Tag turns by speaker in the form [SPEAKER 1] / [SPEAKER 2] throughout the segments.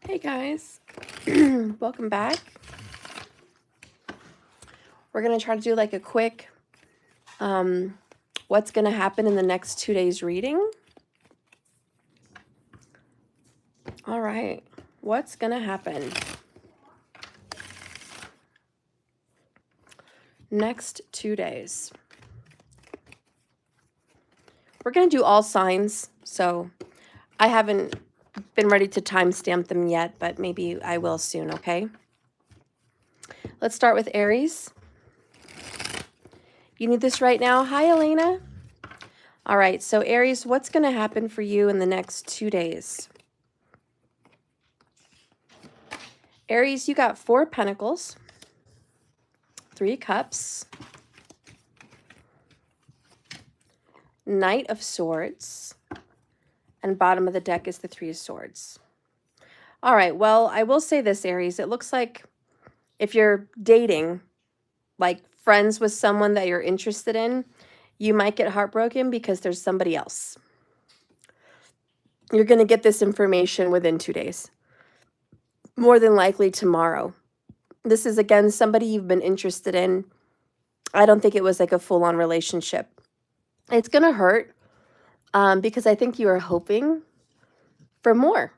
[SPEAKER 1] Hey guys, welcome back. We're going to try to do like a quick what's going to happen in the next 2 days reading. All right, what's going to happen next 2 days? We're going to do all signs, so I haven't been ready to timestamp them yet, but maybe I will soon, okay? Let's start with Aries. You need this right now? Hi, Elena. All right, so Aries, what's going to happen for you in the next 2 days? Aries, you got 4 pentacles, 3 cups, Knight of Swords, and bottom of the deck is the 3 of Swords. All right, well, I will say this, Aries. It looks like if you're dating, like friends with someone that you're interested in, you might get heartbroken because there's somebody else. You're going to get this information within 2 days. More than likely tomorrow. This is, again, somebody you've been interested in. I don't think it was like a full-on relationship. It's going to hurt because I think you are hoping for more.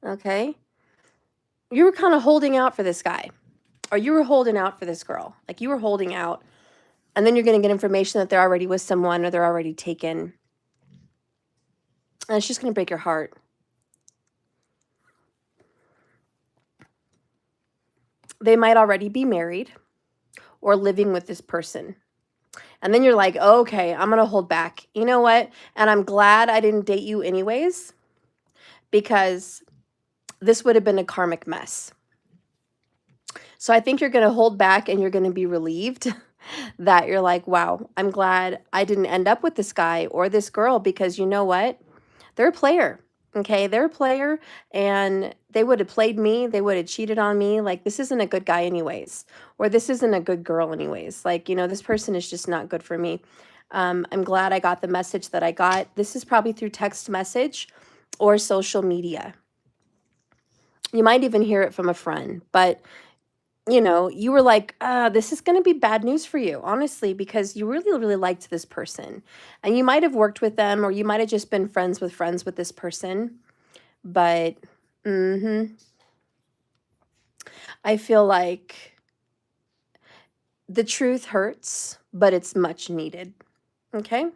[SPEAKER 1] Okay? You were kind of holding out for this guy. Or you were holding out for this girl. Like you were holding out. And then you're going to get information that they're already with someone or they're already taken. And it's just going to break your heart. They might already be married or living with this person. And then you're like, oh, okay, I'm going to hold back. You know what? And I'm glad I didn't date you anyways, because this would have been a karmic mess. So I think you're going to hold back and you're going to be relieved that you're like, wow, I'm glad I didn't end up with this guy or this girl, because you know what? They're a player. Okay, they're a player and they would have played me. They would have cheated on me. Like, this isn't a good guy anyways, or this isn't a good girl anyways. Like, you know, this person is just not good for me. I'm glad I got the message that I got. This is probably through text message or social media. You might even hear it from a friend, but you know, you were like, this is going to be bad news for you, honestly, because you really, really liked this person. And you might have worked with them, or you might have just been friends with this person. But I feel like the truth hurts, but it's much needed. Okay?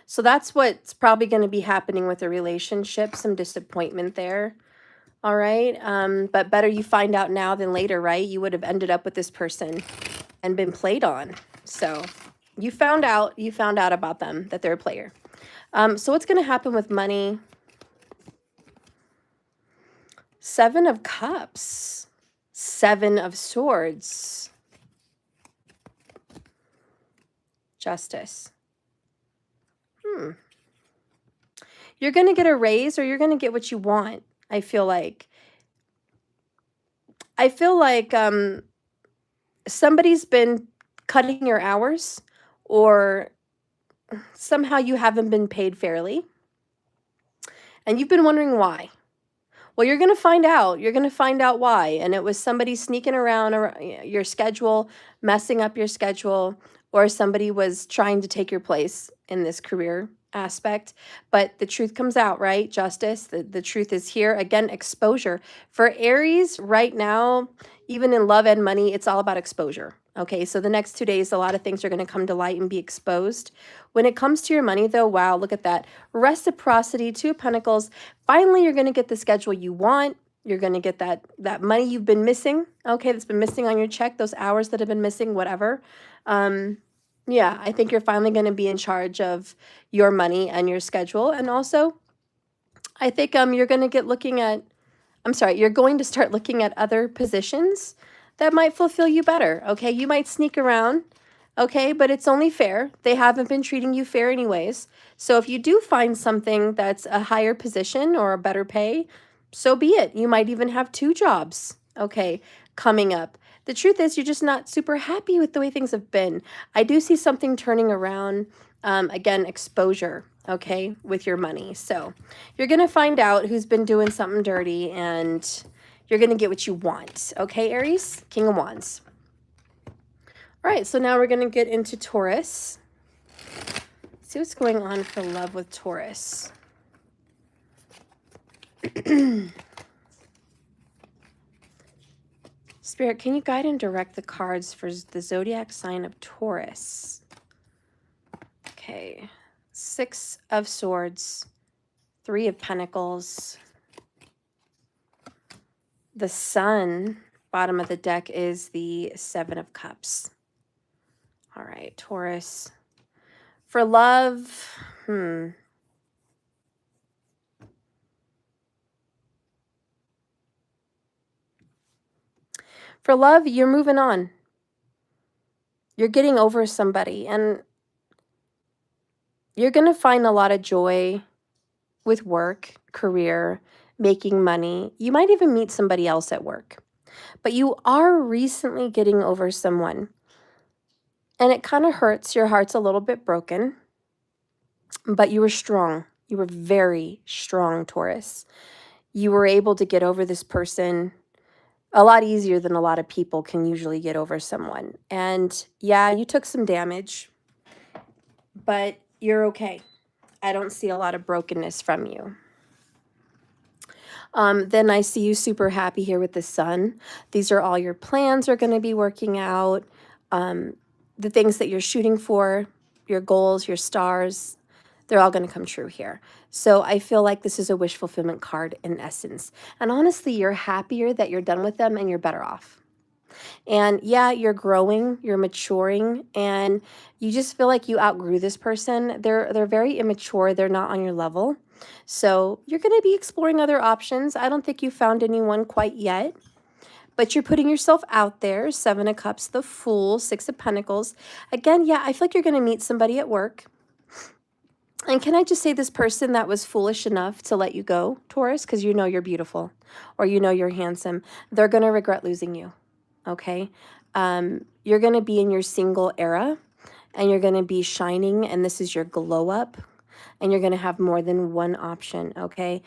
[SPEAKER 1] So that's what's probably going to be happening with a relationship, some disappointment there. All right. But better you find out now than later, right? You would have ended up with this person and been played on. So you found out about them, that they're a player. So what's going to happen with money? 7 of Cups, 7 of Swords, Justice. You're going to get a raise, or you're going to get what you want. I feel like somebody's been cutting your hours, or somehow you haven't been paid fairly. And you've been wondering why. Well, you're going to find out. You're going to find out why. And it was somebody sneaking around your schedule, messing up your schedule, or somebody was trying to take your place in this career aspect. But the truth comes out, right? Justice. The truth is here. Again, exposure. For Aries right now, even in love and money, it's all about exposure. Okay, so the next 2 days, a lot of things are going to come to light and be exposed. When it comes to your money, though, wow, look at that. Reciprocity, 2 of Pentacles. Finally, you're going to get the schedule you want. You're going to get that money you've been missing, okay, that's been missing on your check, those hours that have been missing, whatever. Yeah, I think you're finally going to be in charge of your money and your schedule. And also, I think you're going to you're going to start looking at other positions that might fulfill you better, okay? You might sneak around, okay, but it's only fair. They haven't been treating you fair anyways. So if you do find something that's a higher position or a better pay, so be it. You might even have 2 jobs, okay, coming up. The truth is you're just not super happy with the way things have been. I do see something turning around Again, exposure, okay, with your money. So you're going to find out who's been doing something dirty, and you're going to get what you want. Okay, Aries? King of Wands. All right, so now we're going to get into Taurus. See what's going on for love with Taurus. Spirit, can you guide and direct the cards for the zodiac sign of Taurus? Okay. 6 of Swords, 3 of Pentacles. The Sun, bottom of the deck, is the 7 of Cups. All right, Taurus. For love, For love, you're moving on. You're getting over somebody, and you're going to find a lot of joy with work, career, making money. You might even meet somebody else at work. But you are recently getting over someone. And it kind of hurts. Your heart's a little bit broken. But you were strong. You were very strong, Taurus. You were able to get over this person a lot easier than a lot of people can usually get over someone. And yeah, you took some damage, but you're okay. I don't see a lot of brokenness from you. Then I see you super happy here with the Sun. These are all your plans are going to be working out. The things that you're shooting for, your goals, your stars, they're all going to come true here. So I feel like this is a wish fulfillment card in essence. And honestly, you're happier that you're done with them and you're better off. And yeah, you're growing, you're maturing, and you just feel like you outgrew this person. They're very immature. They're not on your level. So you're going to be exploring other options. I don't think you found anyone quite yet, but you're putting yourself out there. 7 of Cups, the Fool, 6 of Pentacles. Again, yeah, I feel like you're going to meet somebody at work. And can I just say, this person that was foolish enough to let you go, Taurus, because you know you're beautiful or you know you're handsome, they're going to regret losing you, okay? You're going to be in your single era, and you're going to be shining, and this is your glow up, and you're going to have more than one option, okay?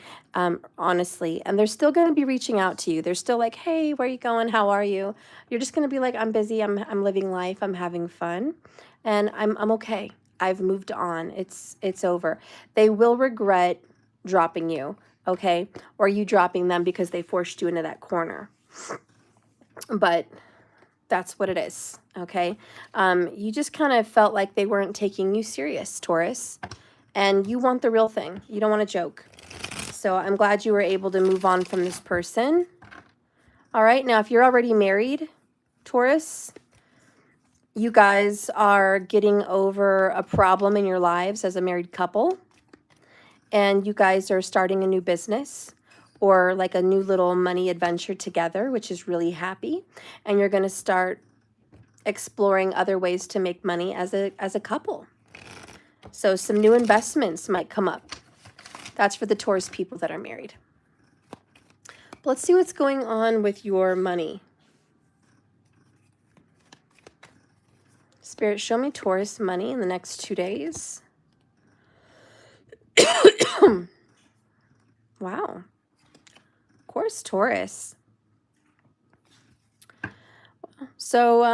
[SPEAKER 1] Honestly. And they're still going to be reaching out to you. They're still like, hey, where are you going? How are you? You're just going to be like, I'm busy. I'm living life. I'm having fun, and I'm okay. I've moved on. It's over. They will regret dropping you, okay? Or you dropping them because they forced you into that corner. But that's what it is, okay? You just kind of felt like they weren't taking you serious, Taurus. And you want the real thing. You don't want to joke. So I'm glad you were able to move on from this person. All right, now if you're already married, Taurus, you guys are getting over a problem in your lives as a married couple. And you guys are starting a new business or like a new little money adventure together, which is really happy. And you're going to start exploring other ways to make money as a couple. So some new investments might come up. That's for the Taurus people that are married. But let's see what's going on with your money. Spirit, show me Taurus money in the next 2 days. Wow. Of course, Taurus. So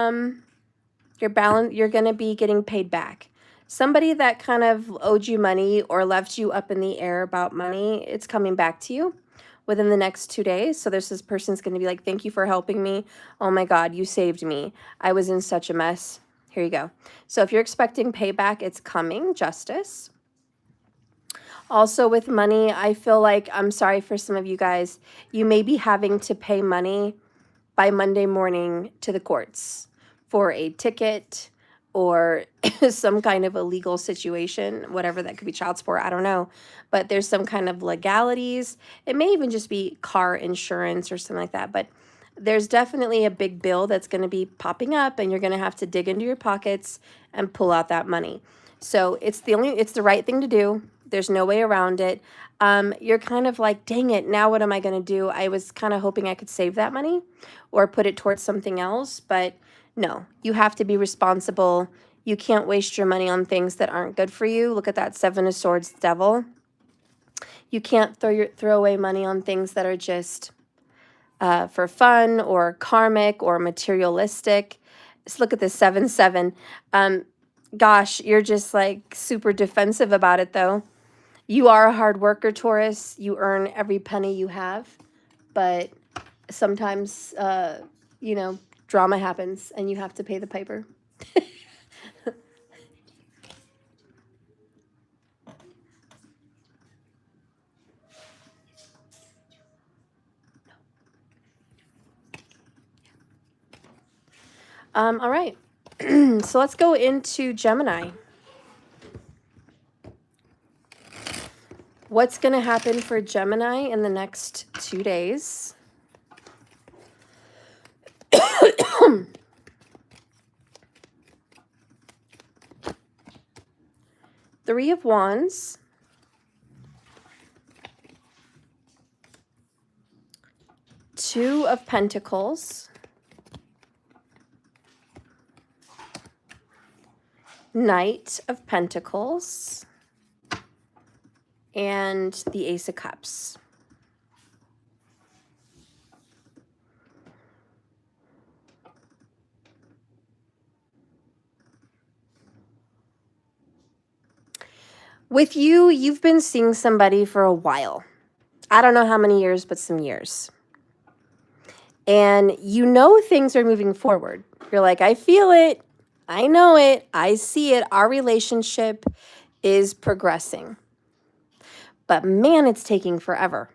[SPEAKER 1] you're going to be getting paid back. Somebody that kind of owed you money or left you up in the air about money, it's coming back to you within the next 2 days. So this person's going to be like, thank you for helping me. Oh my God, you saved me. I was in such a mess. Here you go. So if you're expecting payback, it's coming. Justice. Also with money, I feel like, I'm sorry for some of you guys, you may be having to pay money by Monday morning to the courts for a ticket or some kind of illegal situation, whatever that could be, child support, I don't know. But there's some kind of legalities. It may even just be car insurance or something like that. But there's definitely a big bill that's going to be popping up, and you're going to have to dig into your pockets and pull out that money. So it's the right thing to do. There's no way around it. You're kind of like, dang it, now what am I going to do? I was kind of hoping I could save that money or put it towards something else, but no, you have to be responsible. You can't waste your money on things that aren't good for you. Look at that Seven of Swords devil. You can't throw away money on things that are just for fun or karmic or materialistic. Let's look at the 7-7. Gosh, you're just like super defensive about it though. You are a hard worker, Taurus. You earn every penny you have, but sometimes, you know, drama happens and you have to pay the piper. All right. So let's go into Gemini. What's going to happen for Gemini in the next 2 days? Three of Wands. Two of Pentacles. Knight of Pentacles. And the Ace of Cups. With you, you've been seeing somebody for a while. I don't know how many years, but some years. And you know things are moving forward. You're like, I feel it. I know it. I see it. Our relationship is progressing. But man, it's taking forever.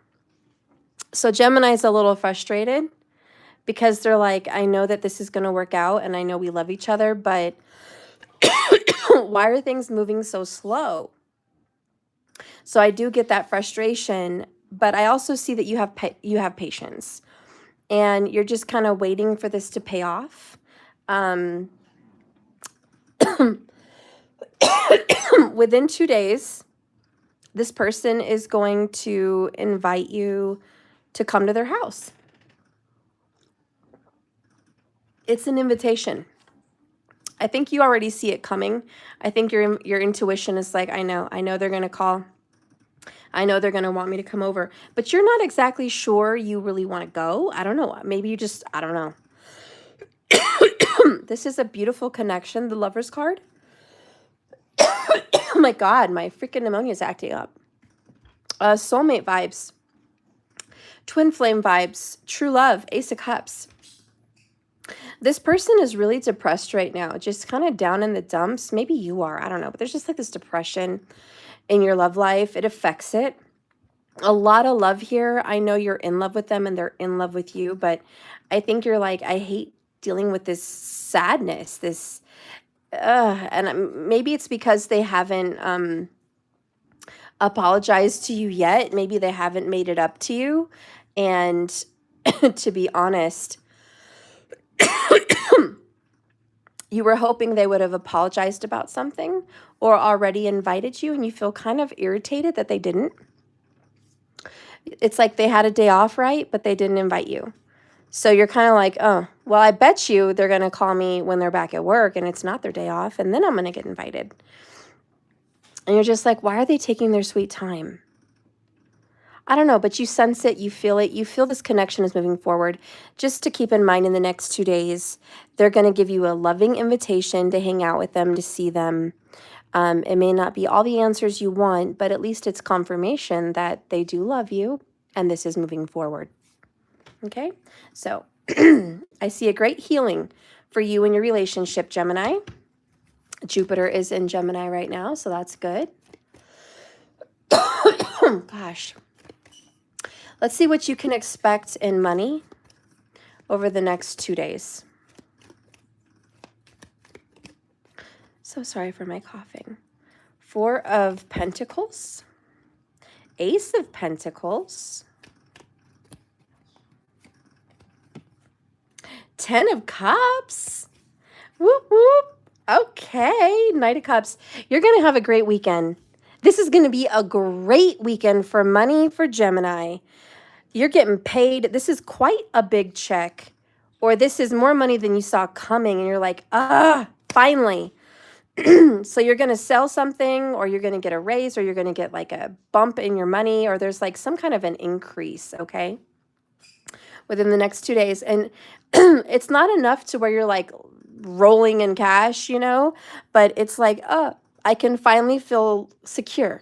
[SPEAKER 1] So Gemini's a little frustrated because they're like, I know that this is going to work out and I know we love each other, but why are things moving so slow? So I do get that frustration, but I also see that you have patience and you're just kind of waiting for this to pay off. Within 2 days, this person is going to invite you to come to their house. It's an invitation. I think you already see it coming. I think your intuition is like, I know they're going to call. I know they're going to want me to come over, but you're not exactly sure you really want to go. I don't know. Maybe you just, I don't know. This is a beautiful connection. The Lover's card. Oh my God, my freaking pneumonia is acting up. Soulmate vibes. Twin flame vibes. True love. Ace of Cups. This person is really depressed right now. Just kind of down in the dumps. Maybe you are. I don't know. But there's just like this depression in your love life. It affects it. A lot of love here. I know you're in love with them and they're in love with you. But I think you're like, I hate dealing with this sadness. This, and maybe it's because they haven't apologized to you yet. Maybe they haven't made it up to you. And to be honest, you were hoping they would have apologized about something or already invited you, and you feel kind of irritated that they didn't. It's like they had a day off, right? But they didn't invite you. So you're kind of like, oh, well, I bet you they're going to call me when they're back at work and it's not their day off, and then I'm going to get invited. And you're just like, why are they taking their sweet time? I don't know, but you sense it, you feel it. You feel this connection is moving forward. Just to keep in mind, in the next 2 days, they're going to give you a loving invitation to hang out with them, to see them. It may not be all the answers you want, but at least it's confirmation that they do love you and this is moving forward. Okay, so I see a great healing for you in your relationship, Gemini. Jupiter is in Gemini right now, so that's good. Gosh. Let's see what you can expect in money over the next 2 days. So sorry for my coughing. 4 of Pentacles. Ace of Pentacles. 10 of Cups. Whoop, whoop. Okay. Knight of Cups. You're going to have a great weekend. This is going to be a great weekend for money for Gemini. You're getting paid. This is quite a big check. Or this is more money than you saw coming. And you're like, finally. So you're going to sell something, or you're going to get a raise, or you're going to get like a bump in your money, or there's like some kind of an increase, okay, within the next 2 days. And it's not enough to where you're like rolling in cash, you know, but it's like, oh, I can finally feel secure.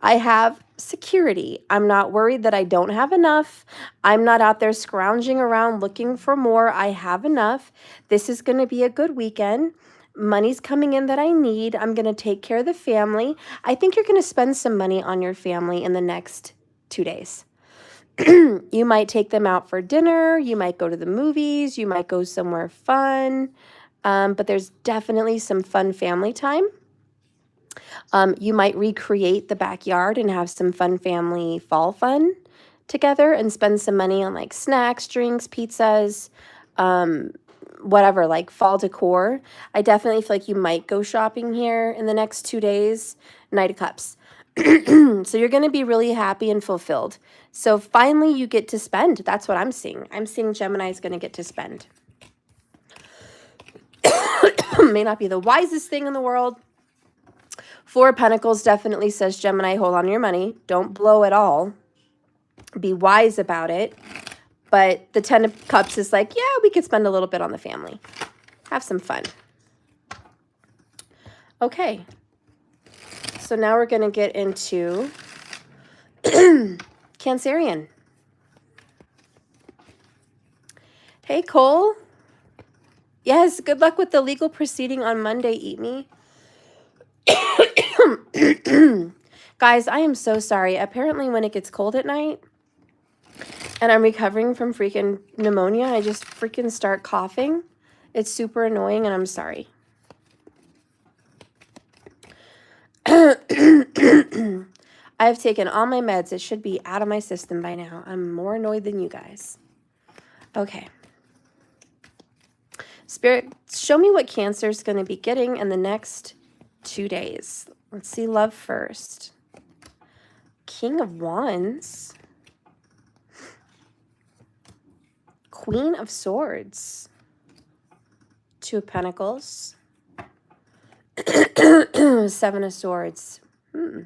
[SPEAKER 1] I have security. I'm not worried that I don't have enough. I'm not out there scrounging around looking for more. I have enough. This is going to be a good weekend. Money's coming in that I need. I'm going to take care of the family. I think you're going to spend some money on your family in the next 2 days. You might take them out for dinner. You might go to the movies. You might go somewhere fun. But there's definitely some fun family time. You might recreate the backyard and have some fun family fall fun together and spend some money on like snacks, drinks, pizzas, whatever, like fall decor. I definitely feel like you might go shopping here in the next 2 days. Knight of Cups. So you're going to be really happy and fulfilled. So finally you get to spend. That's what I'm seeing. I'm seeing Gemini is going to get to spend. May not be the wisest thing in the world. Four of Pentacles definitely says, Gemini, hold on to your money. Don't blow it all. Be wise about it. But the 10 of Cups is like, yeah, we could spend a little bit on the family. Have some fun. Okay. So now we're going to get into Cancerian. Hey, Cole. Yes, good luck with the legal proceeding on Monday, Eat Me. Guys, I am so sorry. Apparently when it gets cold at night and I'm recovering from freaking pneumonia, I just freaking start coughing. It's super annoying and I'm sorry. I've taken all my meds. It should be out of my system by now. I'm more annoyed than you guys. Okay. Spirit, show me what Cancer is going to be getting in the next 2 days. Let's see love first. King of Wands. Queen of Swords. Two of Pentacles. Seven of Swords. Well,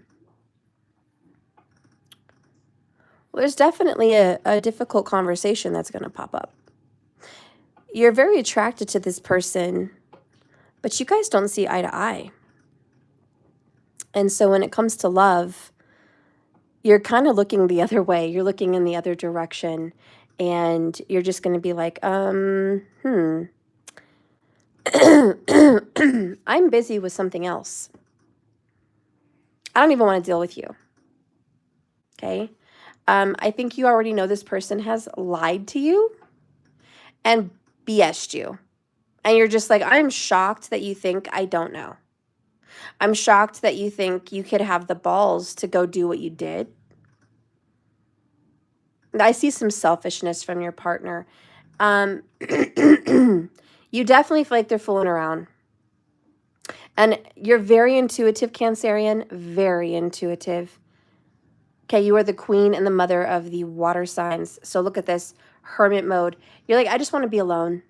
[SPEAKER 1] there's definitely a difficult conversation that's going to pop up. You're very attracted to this person, but you guys don't see eye to eye. And so when it comes to love, you're kind of looking the other way. You're looking in the other direction. And you're just going to be like, I'm busy with something else. I don't even want to deal with you. Okay? I think you already know this person has lied to you and BS'd you. And you're just like, I'm shocked that you think I don't know. I'm shocked that you think you could have the balls to go do what you did. I see some selfishness from your partner. You definitely feel like they're fooling around. And you're very intuitive, Cancerian, very intuitive. Okay, you are the queen and the mother of the water signs. So look at this, hermit mode. You're like, I just want to be alone.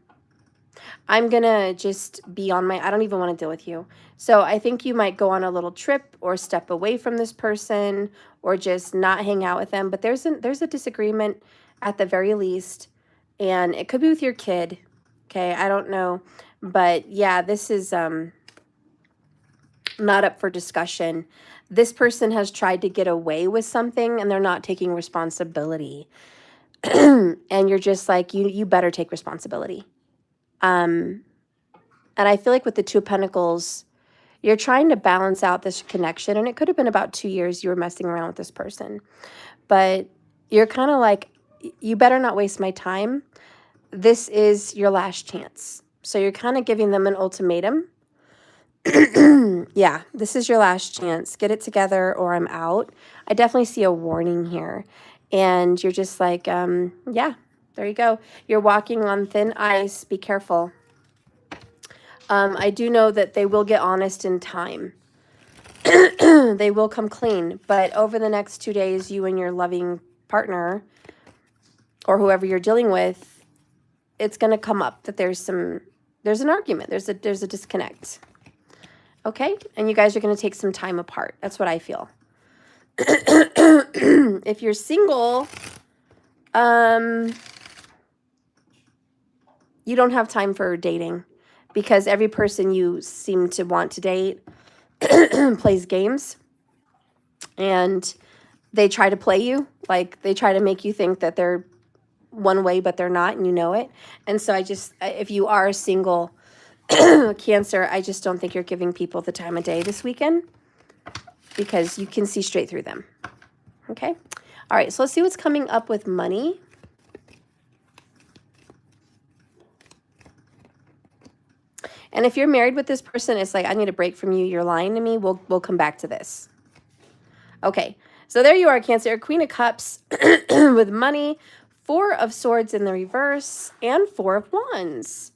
[SPEAKER 1] I'm going to just be on my, I don't even want to deal with you. So I think you might go on a little trip or step away from this person or just not hang out with them. But there's a disagreement at the very least. And it could be with your kid. Okay, I don't know. But yeah, this is not up for discussion. This person has tried to get away with something and they're not taking responsibility. And you're just like, you better take responsibility. And I feel like with the Two of Pentacles, you're trying to balance out this connection. And it could have been about 2 years you were messing around with this person. But you're kind of like, you better not waste my time. This is your last chance. So you're kind of giving them an ultimatum. Yeah, this is your last chance. Get it together or I'm out. I definitely see a warning here. And you're just like, yeah, there you go. You're walking on thin ice. Be careful. I do know that they will get honest in time. They will come clean. But over the next 2 days, you and your loving partner or whoever you're dealing with, it's going to come up that there's an argument. There's a disconnect. Okay? And you guys are going to take some time apart. That's what I feel. If you're single, you don't have time for dating because every person you seem to want to date plays games and they try to play you. Like they try to make you think that they're one way, but they're not, and you know it. And so if you are single Cancer, I just don't think you're giving people the time of day this weekend because you can see straight through them. Okay? All right, so let's see what's coming up with money. And if you're married with this person, it's like, I need a break from you. You're lying to me. We'll come back to this. Okay, so there you are, Cancer. Queen of Cups with money, 4 of Swords in the reverse, and 4 of Wands.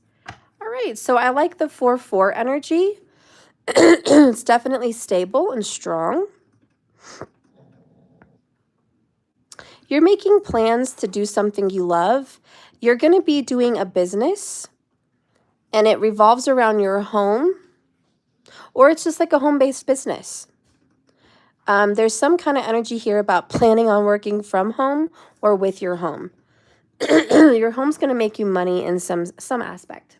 [SPEAKER 1] All right, so I like the 4-4 energy. It's definitely stable and strong. You're making plans to do something you love. You're going to be doing a business, and it revolves around your home, or it's just like a home-based business. There's some kind of energy here about planning on working from home or with your home. Your home's going to make you money in some aspect.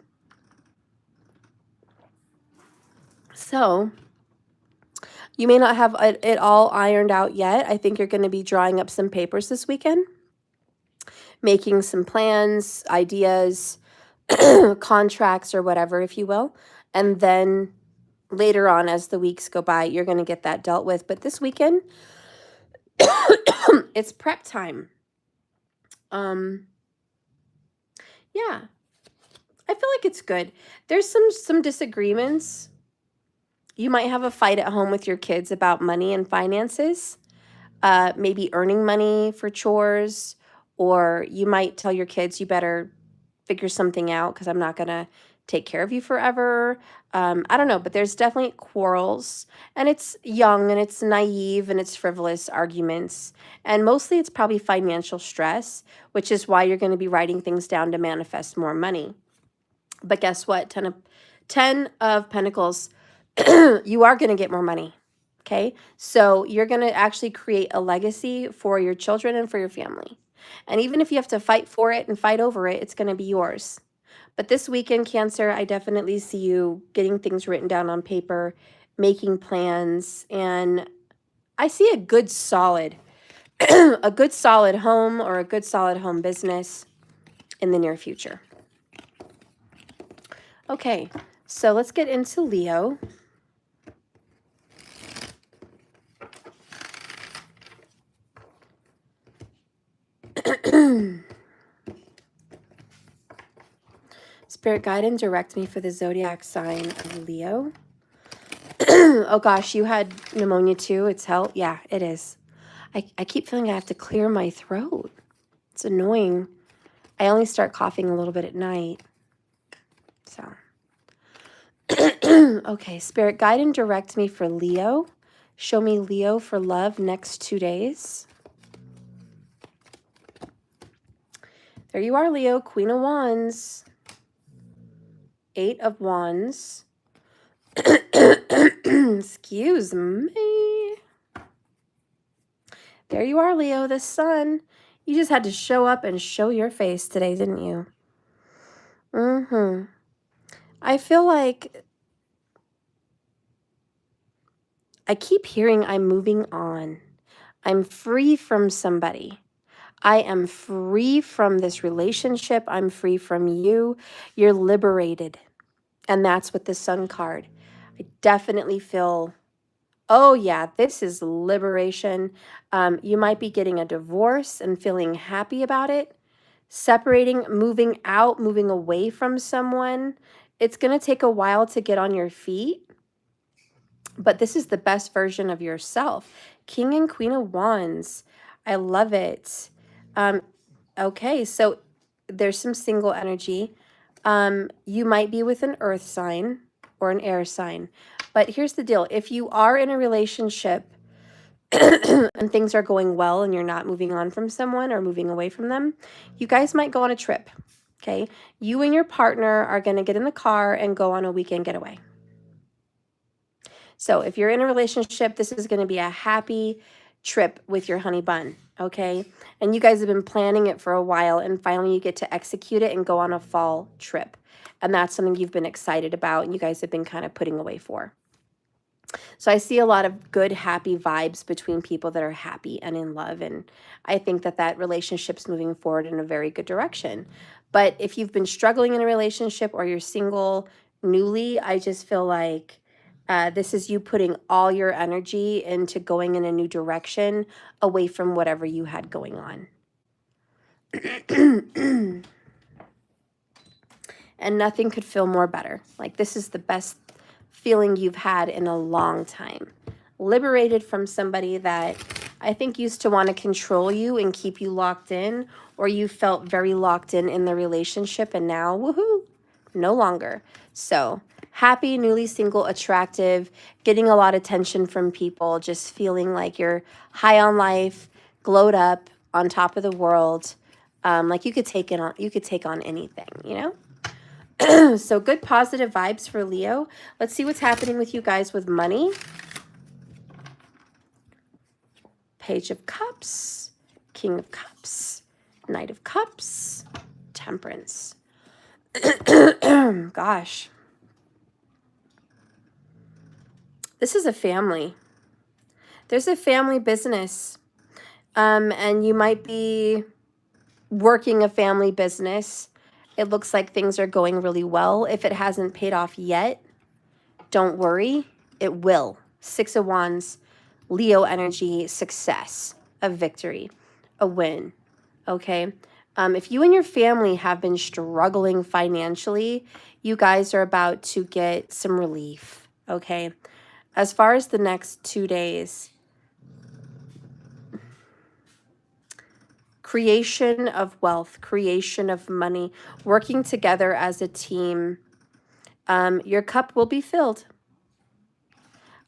[SPEAKER 1] So you may not have it all ironed out yet. I think you're going to be drawing up some papers this weekend, making some plans, ideas, contracts or whatever, if you will. And then later on, as the weeks go by, you're going to get that dealt with. But this weekend, it's prep time. Yeah, I feel like it's good. There's some disagreements. You might have a fight at home with your kids about money and finances, maybe earning money for chores, or you might tell your kids, you better figure something out because I'm not going to take care of you forever. I don't know, but there's definitely quarrels, and it's young and it's naive and it's frivolous arguments. And mostly it's probably financial stress, which is why you're going to be writing things down to manifest more money. But guess what? 10 of Pentacles, you are going to get more money. Okay. So you're going to actually create a legacy for your children and for your family. And even if you have to fight for it and fight over it, it's going to be yours. But this weekend, Cancer, I definitely see you getting things written down on paper, making plans, and I see a good solid, a good solid home or a good solid home business in the near future. Okay, so let's get into Leo. Spirit, guide and direct me for the zodiac sign of Leo. Oh gosh, you had pneumonia too. It's hell. Yeah, it is. I keep feeling I have to clear my throat. It's annoying. I only start coughing a little bit at night. So, okay, Spirit, guide and direct me for Leo. Show me Leo for love next 2 days. There you are, Leo, Queen of Wands. 8 of Wands. Excuse me. There you are, Leo, the sun. You just had to show up and show your face today, didn't you? I feel like I keep hearing I'm moving on. I'm free from somebody. I am free from this relationship. I'm free from you. You're liberated. And that's what the Sun card. I definitely feel, oh yeah, this is liberation. You might be getting a divorce and feeling happy about it. Separating, moving out, moving away from someone. It's going to take a while to get on your feet. But this is the best version of yourself. King and Queen of Wands. I love it. Okay, so there's some single energy. You might be with an earth sign or an air sign. But here's the deal. If you are in a relationship and things are going well and you're not moving on from someone or moving away from them, you guys might go on a trip. Okay, you and your partner are going to get in the car and go on a weekend getaway. So if you're in a relationship, this is going to be a happy trip with your honey bun, okay? And you guys have been planning it for a while, and finally you get to execute it and go on a fall trip. And that's something you've been excited about and you guys have been kind of putting away for. So I see a lot of good, happy vibes between people that are happy and in love. And I think that that relationship's moving forward in a very good direction. But if you've been struggling in a relationship or you're single newly, I just feel like this is you putting all your energy into going in a new direction away from whatever you had going on. And nothing could feel more better. Like, this is the best feeling you've had in a long time. Liberated from somebody that I think used to want to control you and keep you locked in, or you felt very locked in the relationship, and now, woohoo, no longer. So happy, newly single, attractive, getting a lot of attention from people, just feeling like you're high on life, glowed up, on top of the world. Like you could take on anything, you know? So good positive vibes for Leo. Let's see what's happening with you guys with money. Page of Cups, King of Cups, Knight of Cups, Temperance. Gosh. This is a family. There's a family business. And you might be working a family business. It looks like things are going really well. If it hasn't paid off yet, don't worry. It will. 6 of Wands, Leo energy, success, a victory, a win. Okay? If you and your family have been struggling financially, you guys are about to get some relief. Okay? As far as the next 2 days, creation of wealth, creation of money, working together as a team. Your cup will be filled.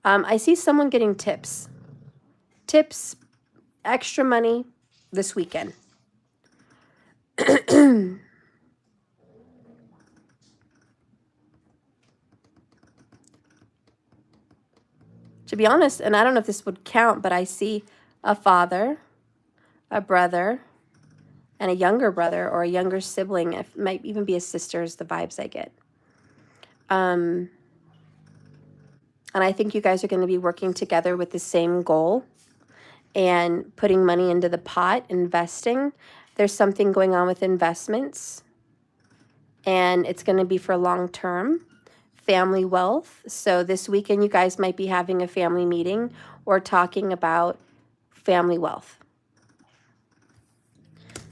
[SPEAKER 1] I see someone getting tips. Tips, extra money this weekend. To be honest, and I don't know if this would count, but I see a father, a brother, and a younger brother or a younger sibling. It might even be a sister is the vibes I get. And I think you guys are going to be working together with the same goal and putting money into the pot, investing. There's something going on with investments, and it's going to be for long term. Family wealth. So this weekend, you guys might be having a family meeting or talking about family wealth.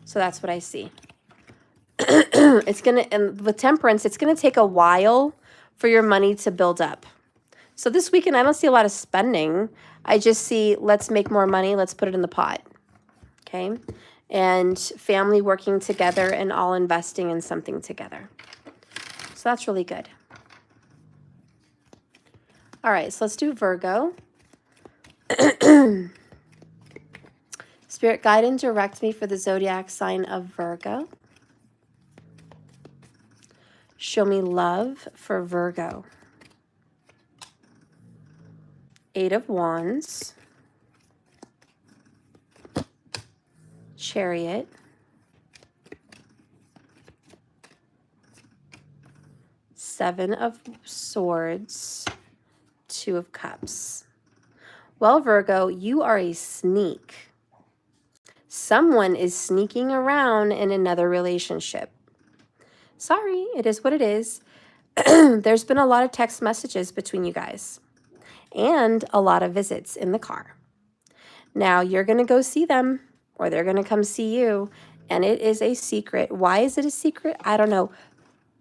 [SPEAKER 1] So that's what I see. It's going to, and with Temperance, it's going to take a while for your money to build up. So this weekend, I don't see a lot of spending. I just see, let's make more money. Let's put it in the pot. Okay. And family working together and all investing in something together. So that's really good. All right. So let's do Virgo. Spirit, guide and direct me for the zodiac sign of Virgo. Show me love for Virgo. 8 of Wands. Chariot. 7 of Swords. 2 of Cups. Well, Virgo, you are a sneak. Someone is sneaking around in another relationship. Sorry, it is what it is. There's been a lot of text messages between you guys and a lot of visits in the car. Now you're going to go see them or they're going to come see you, and it is a secret. Why is it a secret? I don't know.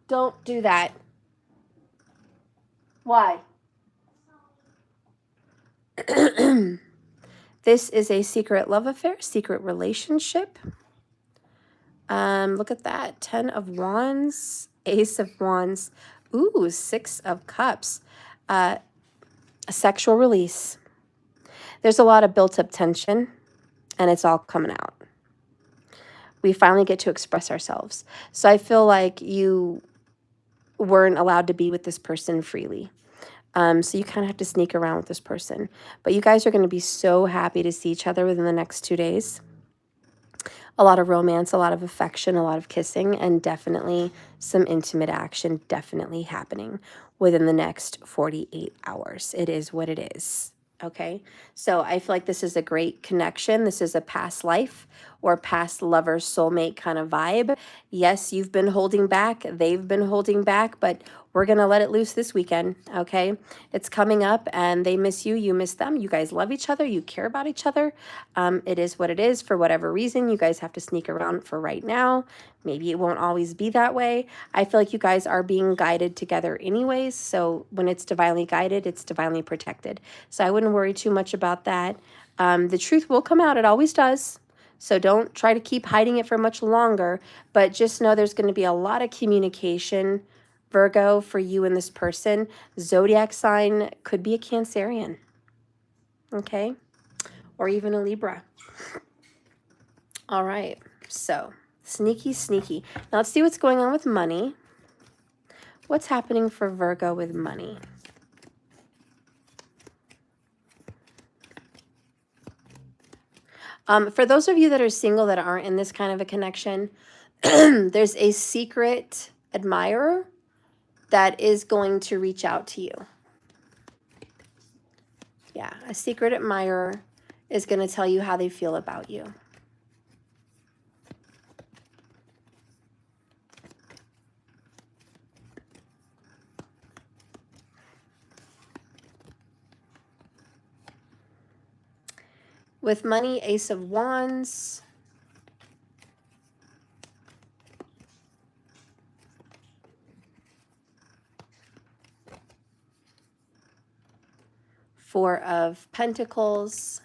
[SPEAKER 1] Don't do that. Why? This is a secret love affair, secret relationship. Look at that. 10 of Wands, Ace of Wands. Ooh, 6 of Cups. A sexual release. There's a lot of built-up tension, and it's all coming out. We finally get to express ourselves. So I feel like you weren't allowed to be with this person freely. So you kind of have to sneak around with this person. But you guys are going to be so happy to see each other within the next 2 days. A lot of romance, a lot of affection, a lot of kissing, and definitely some intimate action definitely happening within the next 48 hours. It is what it is. Okay, so I feel like this is a great connection. This is a past life or past lover soulmate kind of vibe. Yes, you've been holding back. They've been holding back, but we're going to let it loose this weekend. Okay, it's coming up and they miss you. You miss them. You guys love each other. You care about each other. It is what it is. For whatever reason, you guys have to sneak around for right now. Maybe it won't always be that way. I feel like you guys are being guided together anyways. So when it's divinely guided, it's divinely protected. So I wouldn't worry too much about that. The truth will come out. It always does. So don't try to keep hiding it for much longer. But just know there's going to be a lot of communication, Virgo, for you and this person. Zodiac sign could be a Cancerian. Okay? Or even a Libra. All right. So sneaky, sneaky. Now let's see what's going on with money. What's happening for Virgo with money? For those of you that are single that aren't in this kind of a connection, there's a secret admirer that is going to reach out to you. Yeah, a secret admirer is going to tell you how they feel about you. With money, Ace of Wands. Four of Pentacles.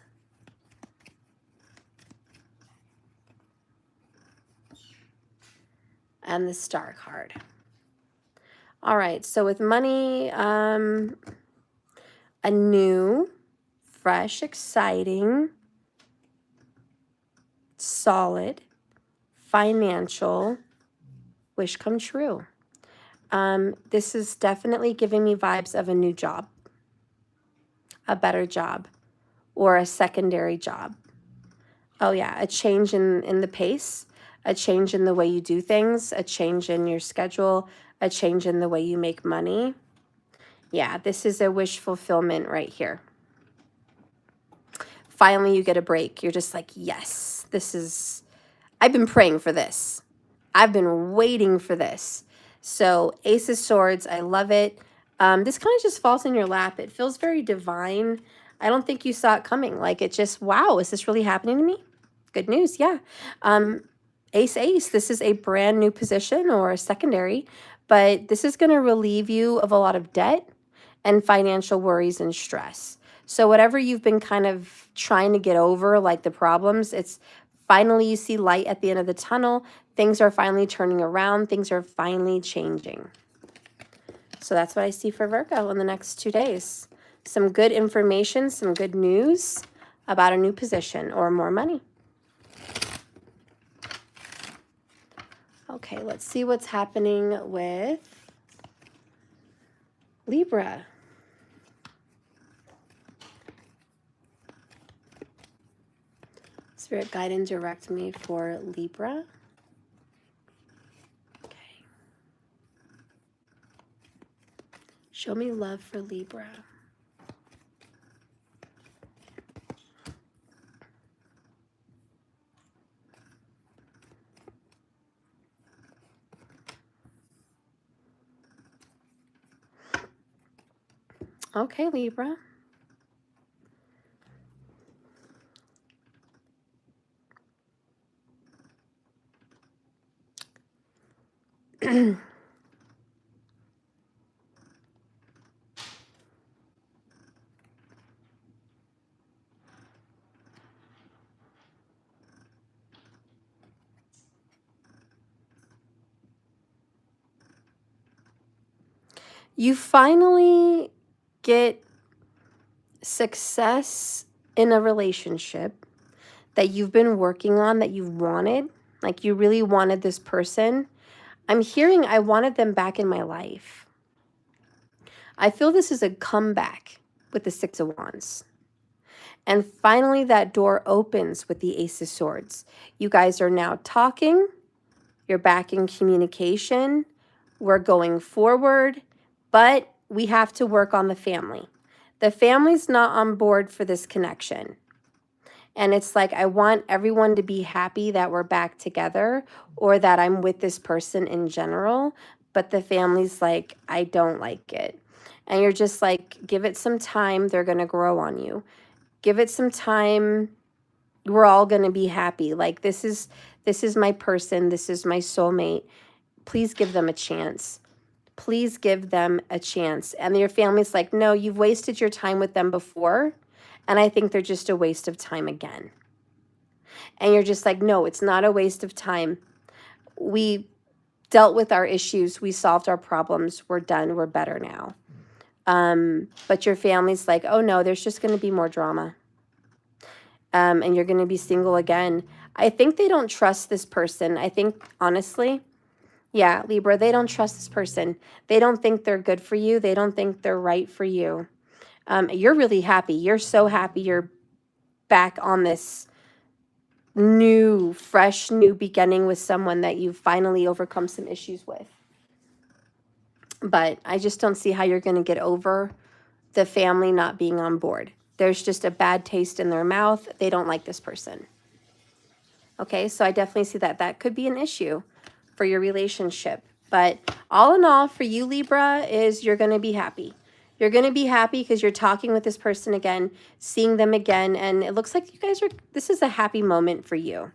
[SPEAKER 1] And the Star card. All right, so with money, a new, fresh, exciting, solid, financial wish come true. This is definitely giving me vibes of a new job, a better job, or a secondary job. Oh yeah, a change in the pace, a change in the way you do things, a change in your schedule, a change in the way you make money. Yeah, this is a wish fulfillment right here. Finally, you get a break. You're just like, yes, this is, I've been praying for this. I've been waiting for this. So Ace of Swords, I love it. This kind of just falls in your lap. It feels very divine. I don't think you saw it coming. Like it just, wow, is this really happening to me? Good news, yeah. Ace, this is a brand new position or a secondary, but this is going to relieve you of a lot of debt and financial worries and stress. So whatever you've been kind of trying to get over, like the problems, it's finally you see light at the end of the tunnel. Things are finally turning around. Things are finally changing. So that's what I see for Virgo in the next 2 days. Some good information, some good news about a new position or more money. Okay, let's see what's happening with Libra. Spirit, guide and direct me for Libra. Okay. Show me love for Libra. Okay, Libra. You finally get success in a relationship that you've been working on, that you've wanted, like you really wanted this person. I'm hearing I wanted them back in my life. I feel this is a comeback with the Six of Wands. And finally, that door opens with the Ace of Swords. You guys are now talking. You're back in communication. We're going forward, but we have to work on the family. The family's not on board for this connection. And it's like, I want everyone to be happy that we're back together or that I'm with this person in general. But the family's like, I don't like it. And you're just like, give it some time. They're going to grow on you. Give it some time. We're all going to be happy. Like, this is my person. This is my soulmate. Please give them a chance. Please give them a chance. And your family's like, no, you've wasted your time with them before. And I think they're just a waste of time again. And you're just like, no, it's not a waste of time. We dealt with our issues. We solved our problems. We're done. We're better now. But your family's like, oh no, there's just going to be more drama. And you're going to be single again. I think they don't trust this person. I think, honestly, yeah, Libra, they don't trust this person. They don't think they're good for you. They don't think they're right for you. You're really happy. You're so happy you're back on this new, fresh, new beginning with someone that you've finally overcome some issues with. But I just don't see how you're going to get over the family not being on board. There's just a bad taste in their mouth. They don't like this person. Okay, so I definitely see that that could be an issue for your relationship. But all in all, for you, Libra, is you're going to be happy. You're going to be happy because you're talking with this person again, seeing them again, and it looks like you guys are, this is a happy moment for you.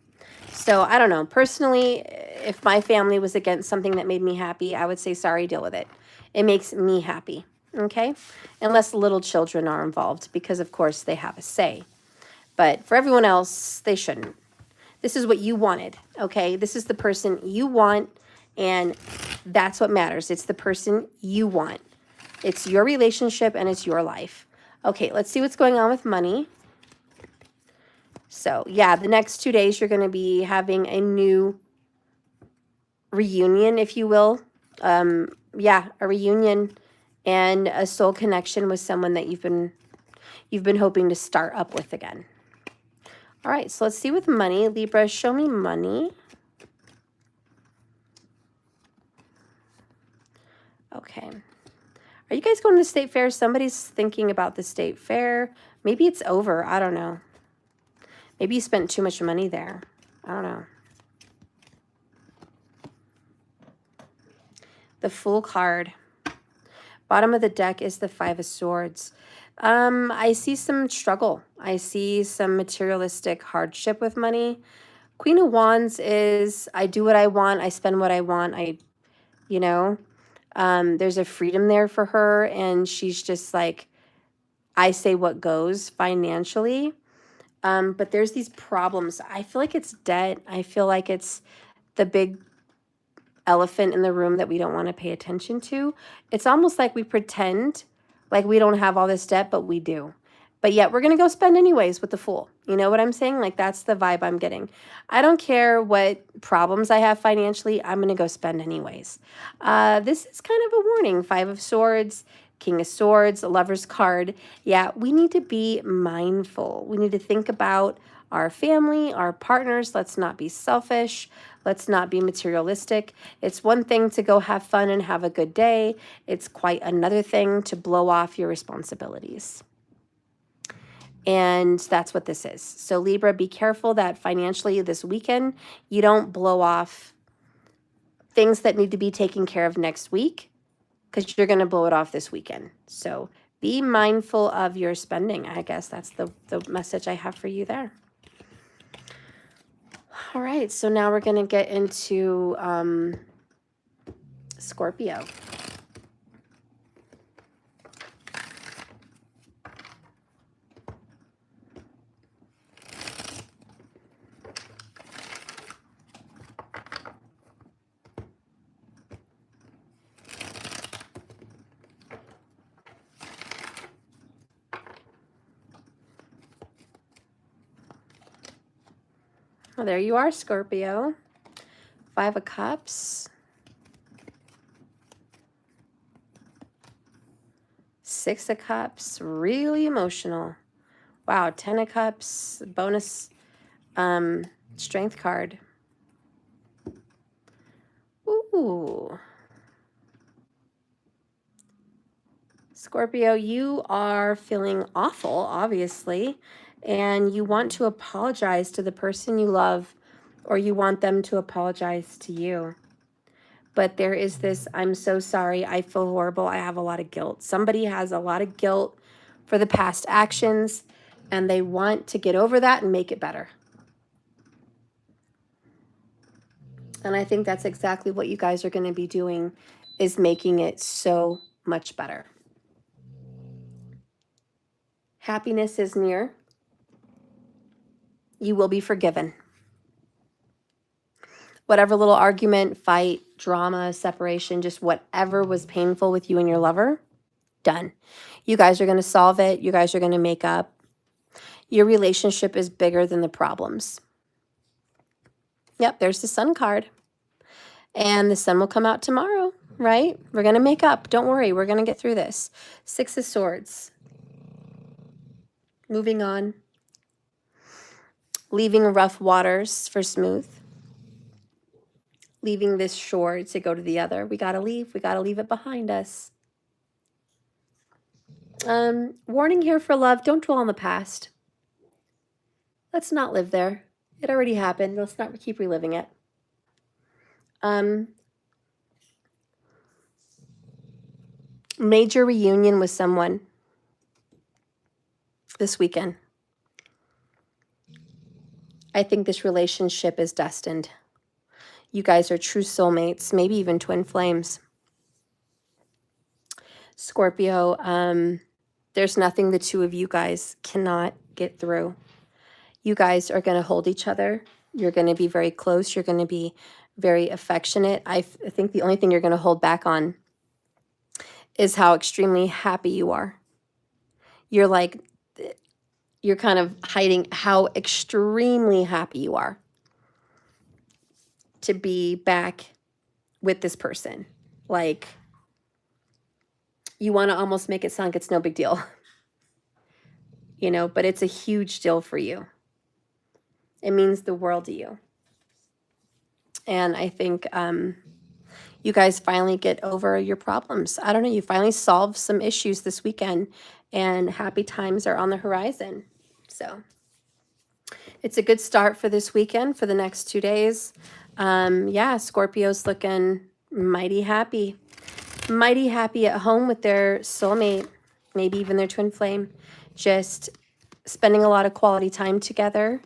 [SPEAKER 1] So I don't know. Personally, if my family was against something that made me happy, I would say, sorry, deal with it. It makes me happy, okay? Unless little children are involved, because of course they have a say. But for everyone else, they shouldn't. This is what you wanted, okay? This is the person you want, and that's what matters. It's the person you want. It's your relationship, and it's your life. Okay, let's see what's going on with money. So, yeah, the next 2 days, you're going to be having a new reunion, if you will. Yeah, a reunion and a soul connection with someone that you've been hoping to start up with again. All right, so let's see with money. Libra, show me money. Okay. Are you guys going to the state fair? Somebody's thinking about the state fair. Maybe it's over. I don't know. Maybe you spent too much money there. I don't know. The Fool card. Bottom of the deck is the Five of Swords. I see some struggle. I see some materialistic hardship with money. Queen of Wands is, I do what I want. I spend what I want. You know, there's a freedom there for her. And she's just like, I say what goes financially. But there's these problems. I feel like it's debt. I feel like it's the big elephant in the room that we don't want to pay attention to. It's almost like we pretend like we don't have all this debt, but we do. But yet we're going to go spend anyways with the Fool. You know what I'm saying? Like, that's the vibe I'm getting. I don't care what problems I have financially. I'm going to go spend anyways. This is kind of a warning. Five of Swords, King of Swords, Lover's card. Yeah, we need to be mindful. We need to think about our family, our partners. Let's not be selfish. Let's not be materialistic. It's one thing to go have fun and have a good day. It's quite another thing to blow off your responsibilities. And that's what this is. So Libra, be careful that financially this weekend, you don't blow off things that need to be taken care of next week, because you're going to blow it off this weekend. So be mindful of your spending. I guess that's the message I have for you there. All right, so now we're going to get into Scorpio. Well, there you are, Scorpio. Five of Cups. Six of Cups, really emotional. Wow, 10 of Cups, bonus strength card. Ooh. Scorpio, you are feeling awful, obviously, and you want to apologize to the person you love, or you want them to apologize to you. But there is this, I'm so sorry, I feel horrible, I have a lot of guilt. Somebody has a lot of guilt for the past actions, and they want to get over that and make it better. And I think that's exactly what you guys are going to be doing, is making it so much better. Happiness is near. You will be forgiven. Whatever little argument, fight, drama, separation, just whatever was painful with you and your lover, done. You guys are going to solve it. You guys are going to make up. Your relationship is bigger than the problems. Yep, there's the Sun card. And the sun will come out tomorrow, right? We're going to make up. Don't worry. We're going to get through this. Six of Swords. Moving on. Leaving rough waters for smooth. Leaving this shore to go to the other. We got to leave. We got to leave it behind us. Warning here for love. Don't dwell on the past. Let's not live there. It already happened. Let's not keep reliving it. Major reunion with someone this weekend. I think this relationship is destined. You guys are true soulmates, maybe even twin flames. Scorpio, there's nothing the two of you guys cannot get through. You guys are going to hold each other. You're going to be very close. You're going to be very affectionate. I think the only thing you're going to hold back on is how extremely happy you are. You're kind of hiding how extremely happy you are to be back with this person. Like, you want to almost make it sound like it's no big deal, you know, but it's a huge deal for you. It means the world to you. And I think you guys finally get over your problems. I don't know, you finally solve some issues this weekend, and happy times are on the horizon. So it's a good start for this weekend, for the next 2 days. Yeah, Scorpio's looking mighty happy. Mighty happy at home with their soulmate, maybe even their twin flame. Just spending a lot of quality time together,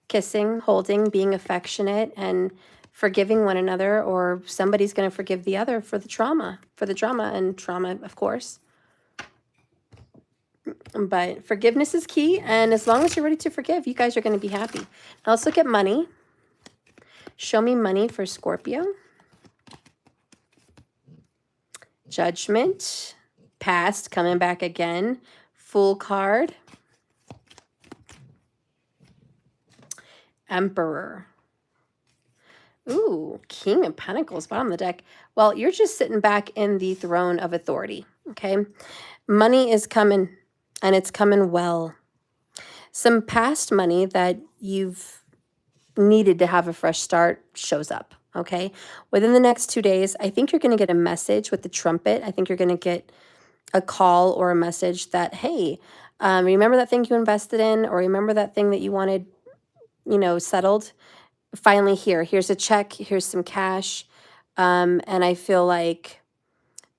[SPEAKER 1] kissing, holding, being affectionate, and forgiving one another, or somebody's going to forgive the other for the drama, and trauma, of course. But forgiveness is key, and as long as you're ready to forgive, you guys are going to be happy. Now let's look at money. Show me money for Scorpio. Judgment. Past coming back again. Fool card. Emperor. Ooh, King of Pentacles, bottom of the deck. Well, you're just sitting back in the throne of authority, okay? Money is coming, and it's coming well. Some past money that you've needed to have a fresh start shows up, okay? Within the next 2 days, I think you're going to get a message with the trumpet. I think you're going to get a call or a message that, hey, remember that thing you invested in, or remember that thing that you wanted, you know, settled? Finally here's a check, here's some cash, and I feel like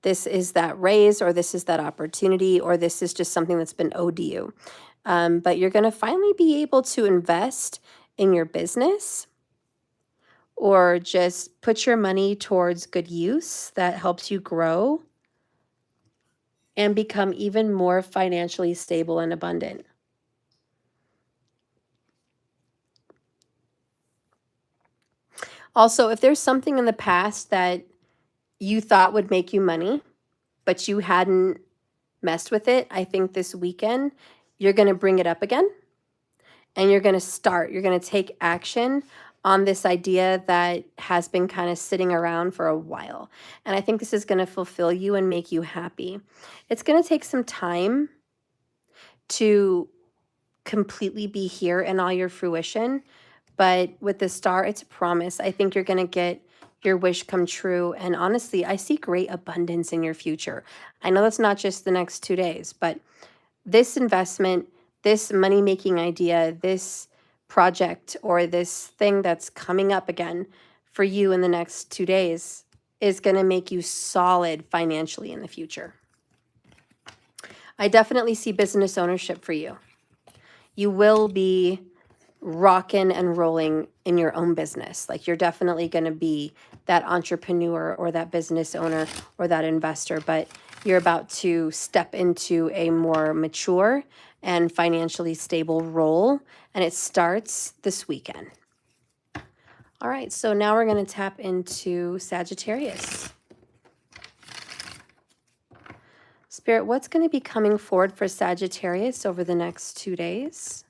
[SPEAKER 1] this is that raise, or this is that opportunity, or this is just something that's been owed to you. But you're going to finally be able to invest in your business, or just put your money towards good use that helps you grow and become even more financially stable and abundant. Also, if there's something in the past that you thought would make you money, but you hadn't messed with it, I think this weekend you're going to bring it up again, and you're going to take action on this idea that has been kind of sitting around for a while. And I think this is going to fulfill you and make you happy. It's going to take some time to completely be here in all your fruition. But with the star, it's a promise. I think you're going to get your wish come true. And honestly, I see great abundance in your future. I know that's not just the next 2 days, but this investment, this money-making idea, this project, or this thing that's coming up again for you in the next 2 days is going to make you solid financially in the future. I definitely see business ownership for you. You will be rocking and rolling in your own business. Like, you're definitely going to be that entrepreneur or that business owner or that investor, but you're about to step into a more mature and financially stable role, and it starts this weekend. All right, so now we're going to tap into Sagittarius. Spirit, what's going to be coming forward for Sagittarius over the next 2 days?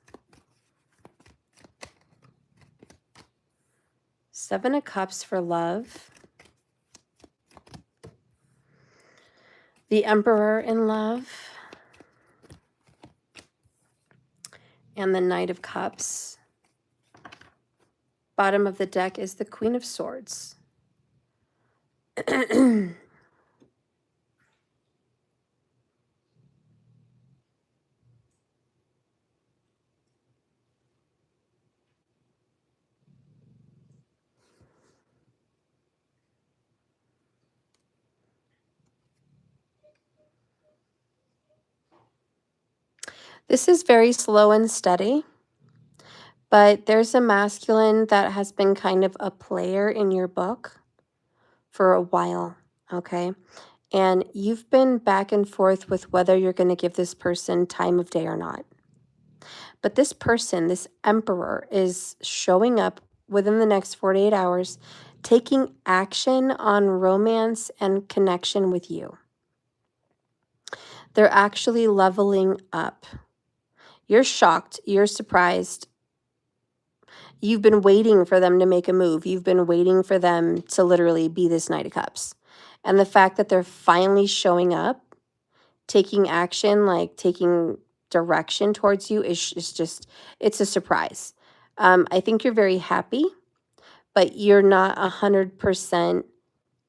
[SPEAKER 1] 7 of Cups for love. The Emperor in love. And the Knight of Cups. Bottom of the deck is the Queen of Swords. This is very slow and steady, but there's a masculine that has been kind of a player in your book for a while, okay? And you've been back and forth with whether you're going to give this person time of day or not. But this person, this Emperor, is showing up within the next 48 hours, taking action on romance and connection with you. They're actually leveling up. You're shocked. You're surprised. You've been waiting for them to make a move. You've been waiting for them to literally be this Knight of Cups. And the fact that they're finally showing up, taking action, like taking direction towards you is just, it's a surprise. I think you're very happy, but you're not 100%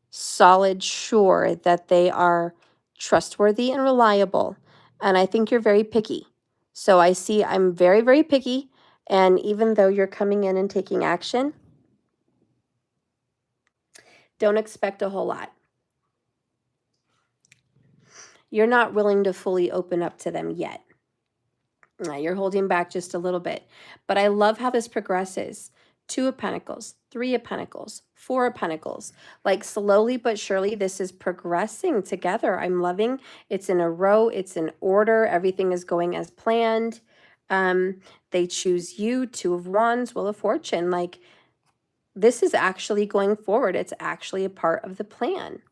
[SPEAKER 1] solid sure that they are trustworthy and reliable. And I think you're very picky. So I see I'm very, very picky. And even though you're coming in and taking action, don't expect a whole lot. You're not willing to fully open up to them yet. You're holding back just a little bit. But I love how this progresses. 2 of Pentacles, 3 of Pentacles, 4 of Pentacles. Like, slowly but surely, this is progressing together. I'm loving it's in a row. It's in order. Everything is going as planned. They choose you. 2 of Wands, Wheel of Fortune. Like, this is actually going forward. It's actually a part of the plan.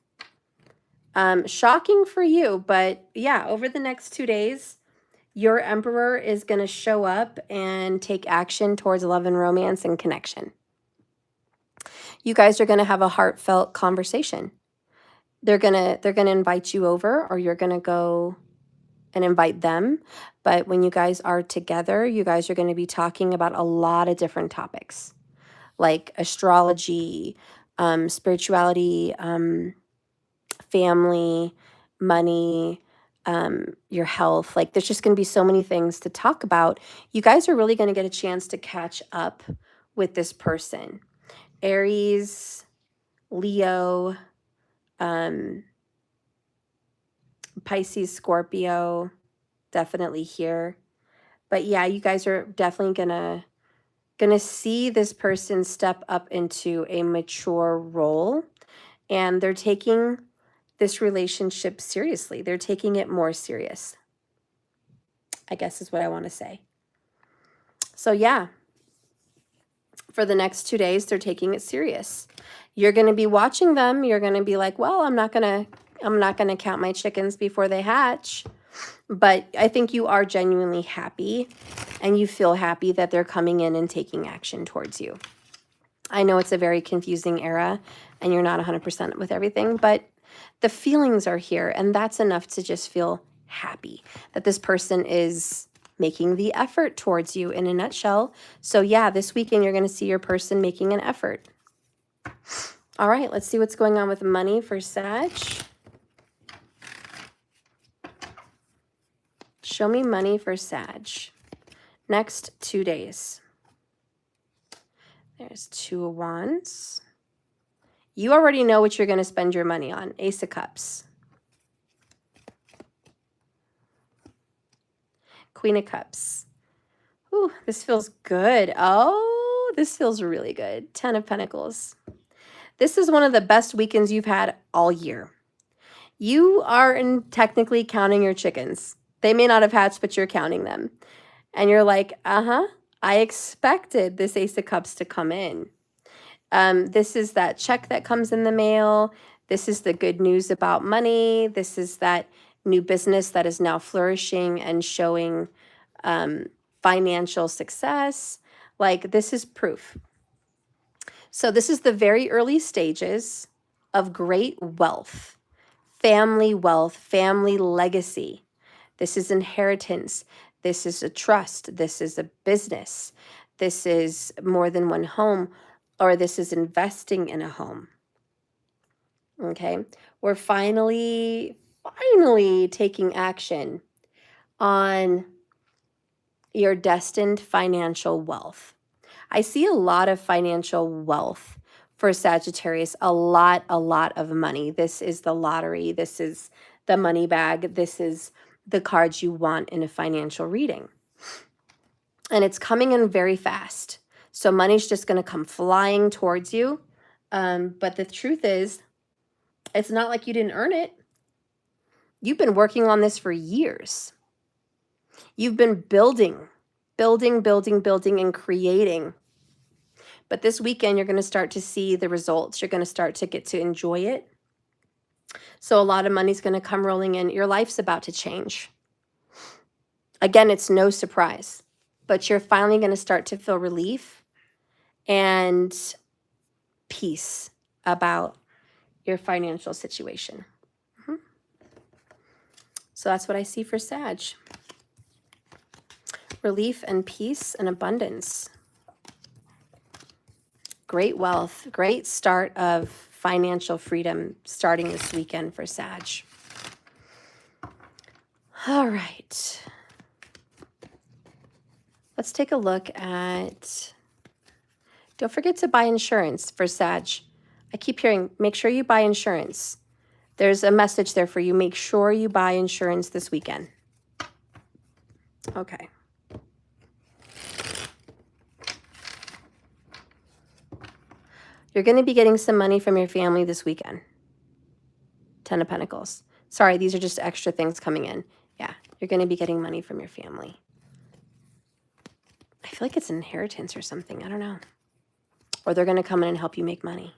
[SPEAKER 1] Shocking for you, but yeah, over the next 2 days, your Emperor is going to show up and take action towards love and romance and connection. You guys are going to have a heartfelt conversation. They're going to invite you over, or you're going to go and invite them. But when you guys are together, you guys are going to be talking about a lot of different topics, like astrology, spirituality, family, money, your health. Like, there's just going to be so many things to talk about. You guys are really going to get a chance to catch up with this person. Aries, Leo, Pisces, Scorpio, definitely here. But yeah, you guys are definitely gonna see this person step up into a mature role, and they're taking this relationship seriously. They're taking it more serious, I guess is what I want to say. So yeah, for the next 2 days, they're taking it serious. You're going to be watching them. You're going to be like, well, I'm not going to count my chickens before they hatch. But I think you are genuinely happy, and you feel happy that they're coming in and taking action towards you. I know it's a very confusing era and you're not 100% with everything, but the feelings are here, and that's enough to just feel happy that this person is making the effort towards you in a nutshell. So yeah, this weekend you're going to see your person making an effort. All right, let's see what's going on with money for Sag. Show me money for Sag. Next 2 days. There's 2 of Wands. You already know what you're going to spend your money on. Ace of Cups. Queen of Cups. Ooh, this feels good. Oh, this feels really good. 10 of Pentacles. This is one of the best weekends you've had all year. You are technically counting your chickens. They may not have hatched, but you're counting them. And you're like, I expected this Ace of Cups to come in. This is that check that comes in the mail. This is the good news about money. This is that new business that is now flourishing and showing financial success. Like, this is proof. So this is the very early stages of great wealth, family legacy. This is inheritance. This is a trust. This is a business. This is more than one home, or this is investing in a home. Okay, we're finally taking action on your destined financial wealth. I see a lot of financial wealth for Sagittarius, a lot of money. This is the lottery. This is the money bag. This is the cards you want in a financial reading. And it's coming in very fast. So money's just going to come flying towards you. But the truth is, it's not like you didn't earn it. You've been working on this for years. You've been building and creating. But this weekend, you're going to start to see the results. You're going to start to get to enjoy it. So a lot of money's going to come rolling in. Your life's about to change. Again, it's no surprise, but you're finally going to start to feel relief and peace about your financial situation. So that's what I see for Sag. Relief and peace and abundance. Great wealth, great start of financial freedom starting this weekend for Sag. All right. Let's take a look at, don't forget to buy insurance for Sag. I keep hearing, make sure you buy insurance. There's a message there for you. Make sure you buy insurance this weekend. Okay. You're going to be getting some money from your family this weekend. 10 of Pentacles. Sorry, these are just extra things coming in. Yeah, you're going to be getting money from your family. I feel like it's an inheritance or something. I don't know. Or they're going to come in and help you make money.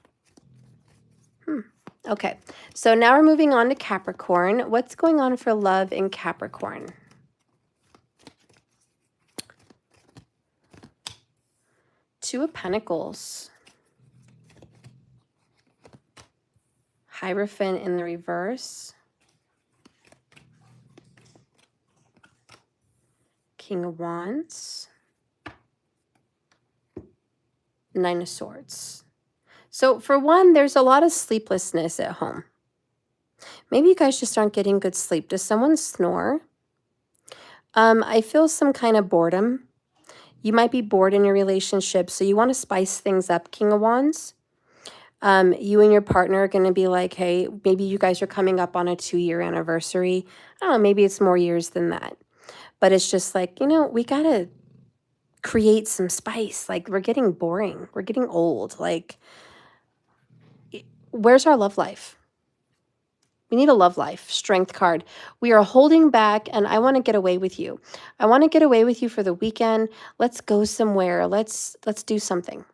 [SPEAKER 1] Okay, so now we're moving on to Capricorn. What's going on for love in Capricorn? Two of Pentacles. Hierophant in the reverse. King of Wands. Nine of Swords. So for one, there's a lot of sleeplessness at home. Maybe you guys just aren't getting good sleep. Does someone snore? I feel some kind of boredom. You might be bored in your relationship, so you want to spice things up, King of Wands. You and your partner are going to be like, hey, maybe you guys are coming up on a 2-year anniversary. I don't know, maybe it's more years than that. But it's just like, you know, we got to create some spice. Like, we're getting boring. We're getting old. Like, where's our love life? We need a love life. Strength card. We are holding back, and I want to get away with you. I want to get away with you for the weekend. Let's go somewhere. Let's do something.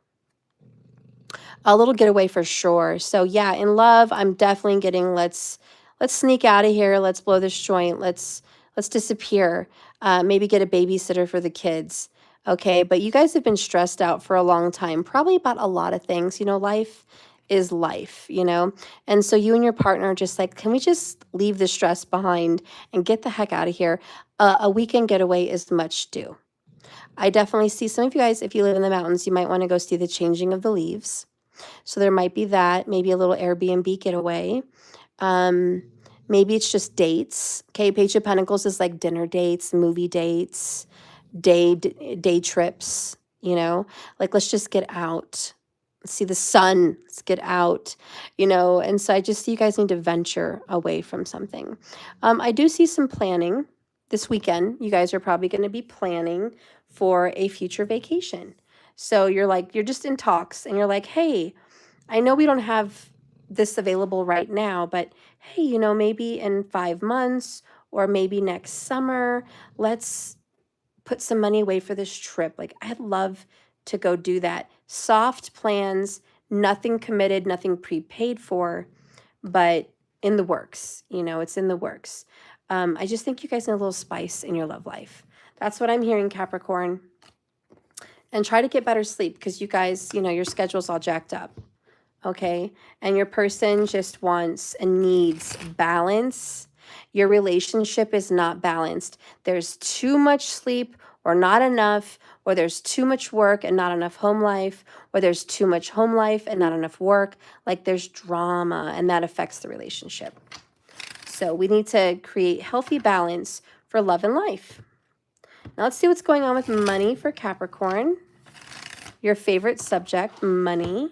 [SPEAKER 1] A little getaway for sure. So yeah, in love, I'm definitely getting let's sneak out of here. Let's blow this joint. Let's disappear. Maybe get a babysitter for the kids. Okay, but you guys have been stressed out for a long time, probably about a lot of things. You know, life is life, you know? And so you and your partner are just like, can we just leave the stress behind and get the heck out of here? A weekend getaway is much due. I definitely see some of you guys, if you live in the mountains, you might want to go see the changing of the leaves. So there might be that, maybe a little Airbnb getaway. Um, maybe it's just dates. Okay, Page of Pentacles is like dinner dates, movie dates, day trips, you know? Like, let's just get out. Let's see the sun. Let's get out, you know? And so I just see you guys need to venture away from something. I do see some planning this weekend. You guys are probably going to be planning for a future vacation. So you're just in talks and you're like, hey, I know we don't have this available right now, but hey, you know, maybe in 5 months or maybe next summer, let's put some money away for this trip. Like, I'd love to go do that. Soft plans, nothing committed, nothing prepaid for, but in the works. You know, it's in the works. I just think you guys need a little spice in your love life. That's what I'm hearing, Capricorn. And try to get better sleep because you guys, you know, your schedule's all jacked up. Okay? And your person just wants and needs balance. Your relationship is not balanced. There's too much sleep or not enough, or there's too much work and not enough home life, or there's too much home life and not enough work. Like, there's drama, and that affects the relationship. So we need to create healthy balance for love and life. Now let's see what's going on with money for Capricorn. Your favorite subject, money.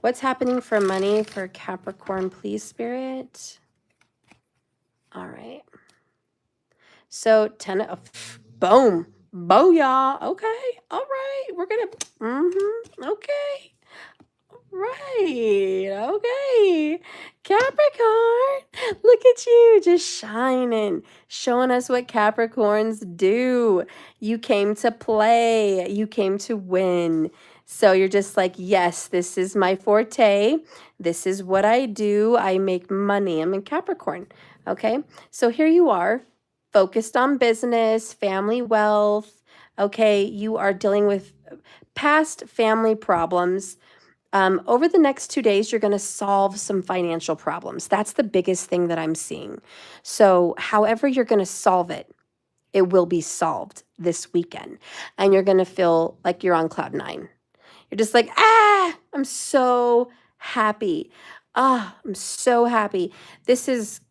[SPEAKER 1] What's happening for money for Capricorn, please, Spirit? All right. So 10 of, boom, booyah. Okay, all right. We're gonna, okay. Right, okay. Capricorn, look at you just shining, showing us what Capricorns do. You came to play, you came to win. So you're just like, yes, this is my forte. This is what I do. I make money. I'm in Capricorn, okay? So here you are, focused on business, family wealth, okay? You are dealing with past family problems. Over the next 2 days, you're going to solve some financial problems. That's the biggest thing that I'm seeing. So however you're going to solve it, it will be solved this weekend. And you're going to feel like you're on cloud 9. You're just like, I'm so happy. I'm so happy. This is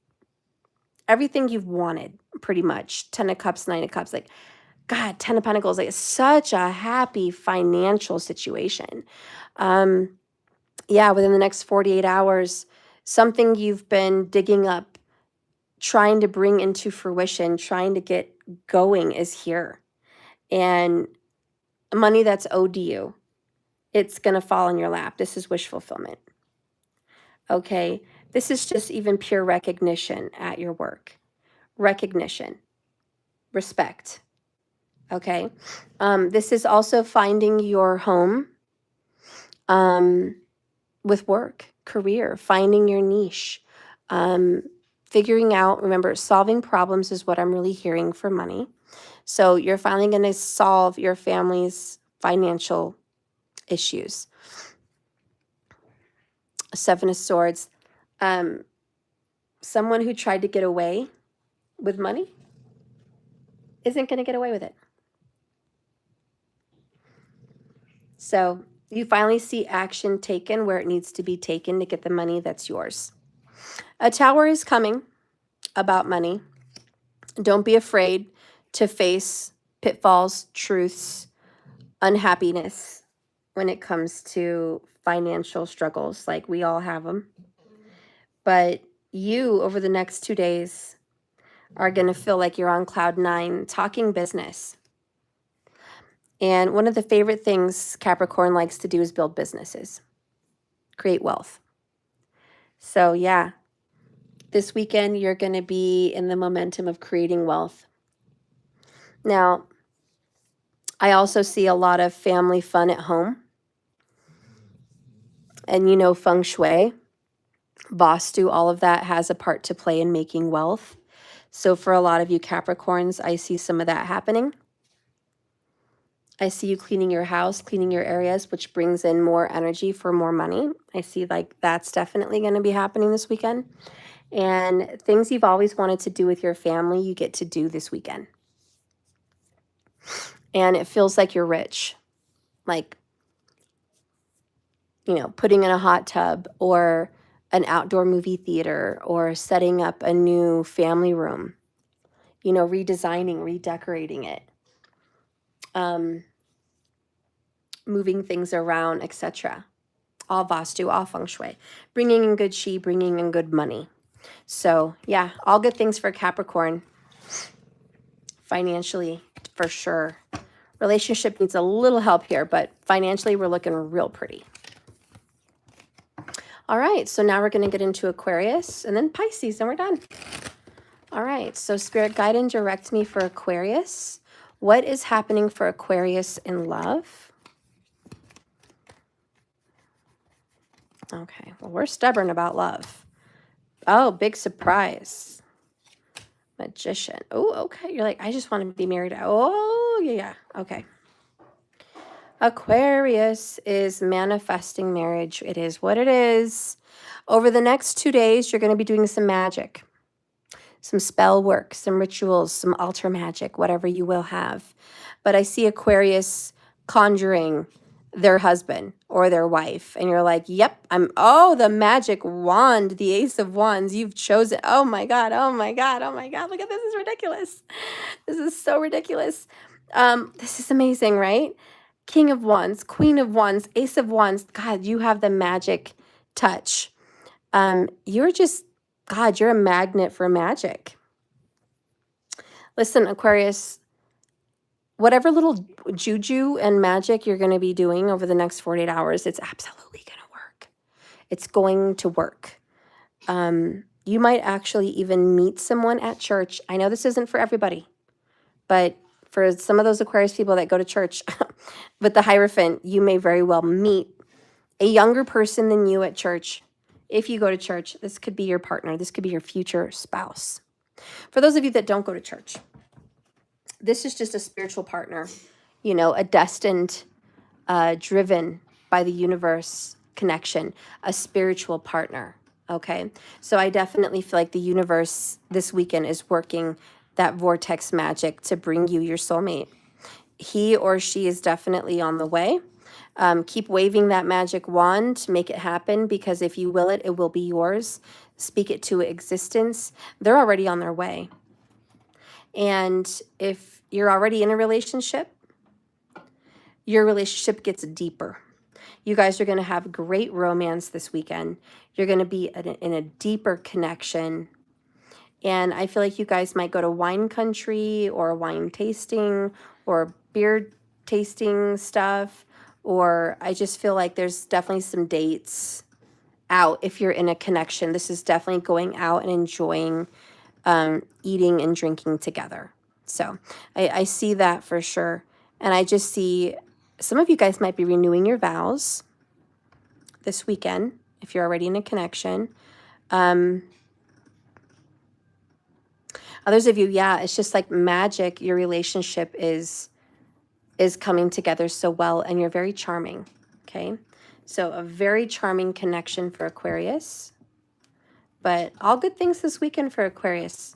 [SPEAKER 1] everything you've wanted, pretty much. 10 of Cups, 9 of Cups. Like, God, 10 of Pentacles. Like, it's such a happy financial situation. Yeah, within the next 48 hours, something you've been digging up, trying to bring into fruition, trying to get going is here. And money that's owed to you, it's going to fall in your lap. This is wish fulfillment. Okay? This is just even pure recognition at your work. Recognition. Respect. Okay? This is also finding your home. With work, career, finding your niche, figuring out, remember, solving problems is what I'm really hearing for money. So you're finally going to solve your family's financial issues. 7 of Swords. Someone who tried to get away with money isn't going to get away with it. So you finally see action taken where it needs to be taken to get the money that's yours. A Tower is coming about money. Don't be afraid to face pitfalls, truths, unhappiness when it comes to financial struggles. Like, we all have them. But you, over the next 2 days, are going to feel like you're on cloud 9 talking business. And one of the favorite things Capricorn likes to do is build businesses, create wealth. So yeah, this weekend you're going to be in the momentum of creating wealth. Now, I also see a lot of family fun at home. And you know, feng shui, Vastu, all of that has a part to play in making wealth. So for a lot of you Capricorns, I see some of that happening. I see you cleaning your house, cleaning your areas, which brings in more energy for more money. I see like that's definitely going to be happening this weekend. And things you've always wanted to do with your family, you get to do this weekend. And it feels like you're rich. Like, you know, putting in a hot tub or an outdoor movie theater or setting up a new family room, you know, redesigning, redecorating it, moving things around, etc. All Vastu, all Feng Shui, bringing in good chi, bringing in good money. So yeah, all good things for Capricorn. Financially, for sure. Relationship needs a little help here, but financially, we're looking real pretty. All right, so now we're going to get into Aquarius and then Pisces, and we're done. All right, so Spirit, guide and direct me for Aquarius. What is happening for Aquarius in love? Okay, well, we're stubborn about love. Oh, big surprise. Magician. Oh, okay. You're like, I just want to be married. Oh, yeah. Okay. Aquarius is manifesting marriage. It is what it is. Over the next 2 days, you're going to be doing some magic, some spell work, some rituals, some altar magic, whatever you will have. But I see Aquarius conjuring their husband or their wife. And you're like, yep, the magic wand, the Ace of Wands, you've chosen. Oh my God, oh my God, oh my God. Look at this, is ridiculous. This is so ridiculous. This is amazing, right? King of Wands, Queen of Wands, Ace of Wands. God, you have the magic touch. You're just, God, you're a magnet for magic. Listen, Aquarius, whatever little juju and magic you're going to be doing over the next 48 hours, it's absolutely going to work. It's going to work. You might actually even meet someone at church. I know this isn't for everybody, but for some of those Aquarius people that go to church with the Hierophant, you may very well meet a younger person than you at church. If you go to church, this could be your partner. This could be your future spouse. For those of you that don't go to church, this is just a spiritual partner, you know, a destined, driven by the universe connection, a spiritual partner. Okay. So I definitely feel like the universe this weekend is working that vortex magic to bring you your soulmate. He or she is definitely on the way. Keep waving that magic wand to make it happen, because if you will it, it will be yours. Speak it to existence. They're already on their way. And if you're already in a relationship, your relationship gets deeper. You guys are going to have great romance this weekend. You're going to be in a deeper connection. And I feel like you guys might go to wine country or wine tasting or beer tasting stuff. Or I just feel like there's definitely some dates out if you're in a connection. This is definitely going out and enjoying eating and drinking together. So I see that for sure. And I just see some of you guys might be renewing your vows this weekend if you're already in a connection. Others of you, yeah, it's just like magic. Your relationship is coming together so well, and you're very charming, okay? So a very charming connection for Aquarius. But all good things this weekend for Aquarius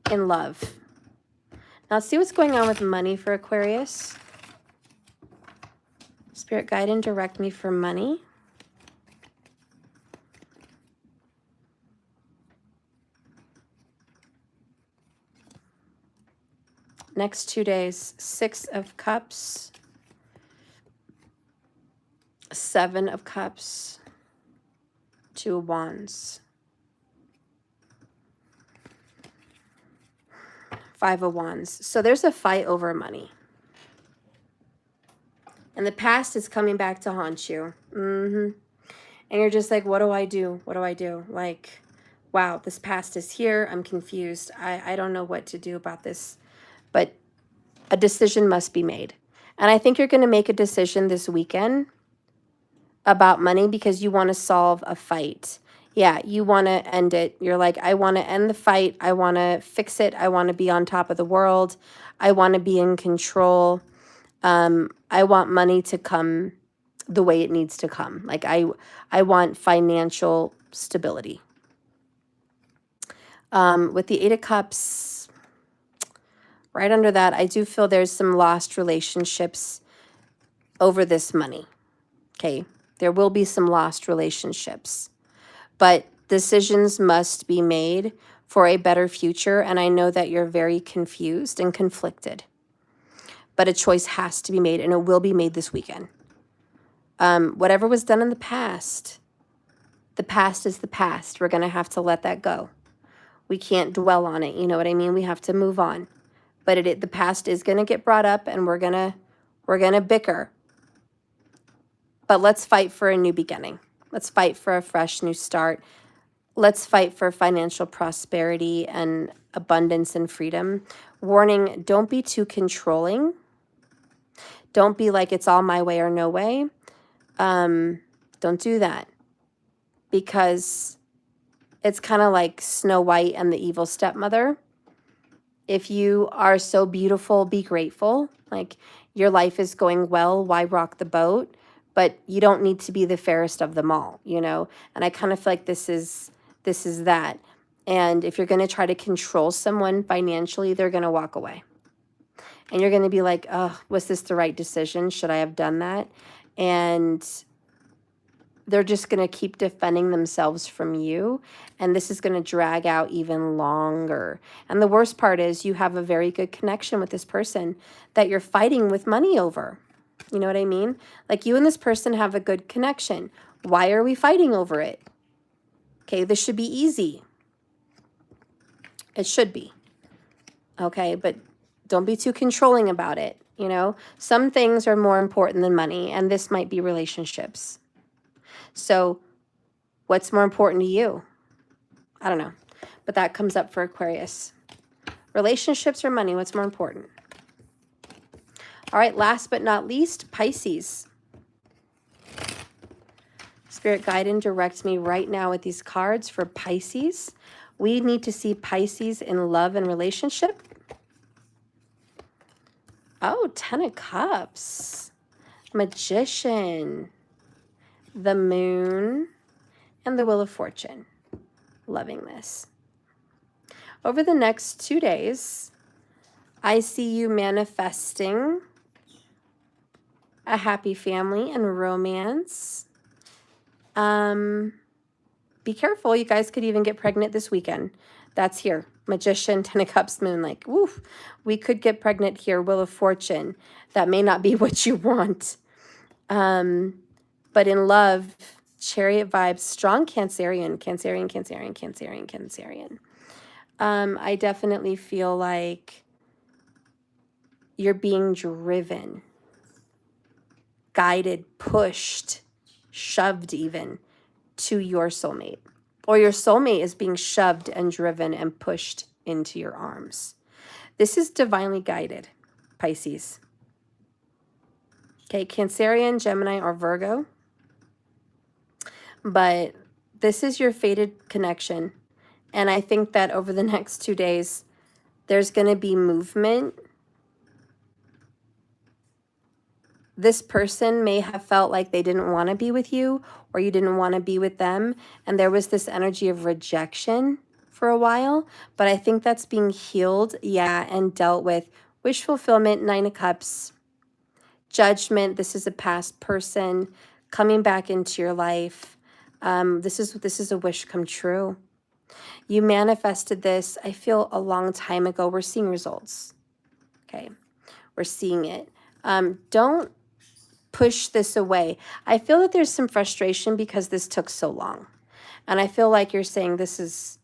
[SPEAKER 1] in love. Now let's see what's going on with money for Aquarius. Spirit, guide and direct me for money. Next 2 days, 6 of Cups, 7 of Cups, 2 of Wands, 5 of Wands. So there's a fight over money. And the past is coming back to haunt you. And you're just like, what do I do? What do I do? Like, wow, this past is here. I'm confused. I don't know what to do about this. But a decision must be made. And I think you're going to make a decision this weekend about money because you want to solve a fight. Yeah, you want to end it. You're like, I want to end the fight. I want to fix it. I want to be on top of the world. I want to be in control. I want money to come the way it needs to come. Like I want financial stability. With the Eight of Cups, right under that, I do feel there's some lost relationships over this money. Okay, there will be some lost relationships, but decisions must be made for a better future. And I know that you're very confused and conflicted, but a choice has to be made, and it will be made this weekend. Whatever was done in the past is the past. We're going to have to let that go. We can't dwell on it. You know what I mean? We have to move on. But the past is going to get brought up, and we're going to bicker. But let's fight for a new beginning. Let's fight for a fresh new start. Let's fight for financial prosperity and abundance and freedom. Warning, don't be too controlling. Don't be like it's all my way or no way. Don't do that, because it's kind of like Snow White and the evil stepmother. If you are so beautiful, be grateful. Like, your life is going well, why rock the boat? But you don't need to be the fairest of them all, you know? And I kind of feel like this is that. And if you're going to try to control someone financially, they're going to walk away. And you're going to be like, oh, was this the right decision? Should I have done that? And they're just going to keep defending themselves from you. And this is going to drag out even longer. And the worst part is you have a very good connection with this person that you're fighting with money over. You know what I mean? Like, you and this person have a good connection. Why are we fighting over it? Okay, this should be easy. It should be. Okay, but don't be too controlling about it. You know, some things are more important than money, and this might be relationships. So what's more important to you? I don't know, but that comes up for Aquarius. Relationships or money, what's more important? All right, last but not least, Pisces. Spirit, guide and direct me right now with these cards for Pisces. We need to see Pisces in love and relationship. Oh, 10 of Cups. Magician. The Moon. And the Wheel of Fortune. Loving this. Over the next 2 days, I see you manifesting a happy family and romance. Be careful. You guys could even get pregnant this weekend. That's here. Magician, 10 of Cups, Moon. Like, woof. We could get pregnant here. Wheel of Fortune. That may not be what you want. But in love, Chariot vibes, strong Cancerian. I definitely feel like you're being driven, guided, pushed, shoved even to your soulmate. Or your soulmate is being shoved and driven and pushed into your arms. This is divinely guided, Pisces. Okay, Cancerian, Gemini, or Virgo. But this is your fated connection. And I think that over the next 2 days, there's going to be movement. This person may have felt like they didn't want to be with you, or you didn't want to be with them. And there was this energy of rejection for a while. But I think that's being healed, yeah, and dealt with. Wish fulfillment, 9 of Cups. Judgment, this is a past person coming back into your life. This is a wish come true. You manifested this, I feel, a long time ago. We're seeing results. Okay, we're seeing it. Don't push this away. I feel that there's some frustration because this took so long. And I feel like you're saying, this is,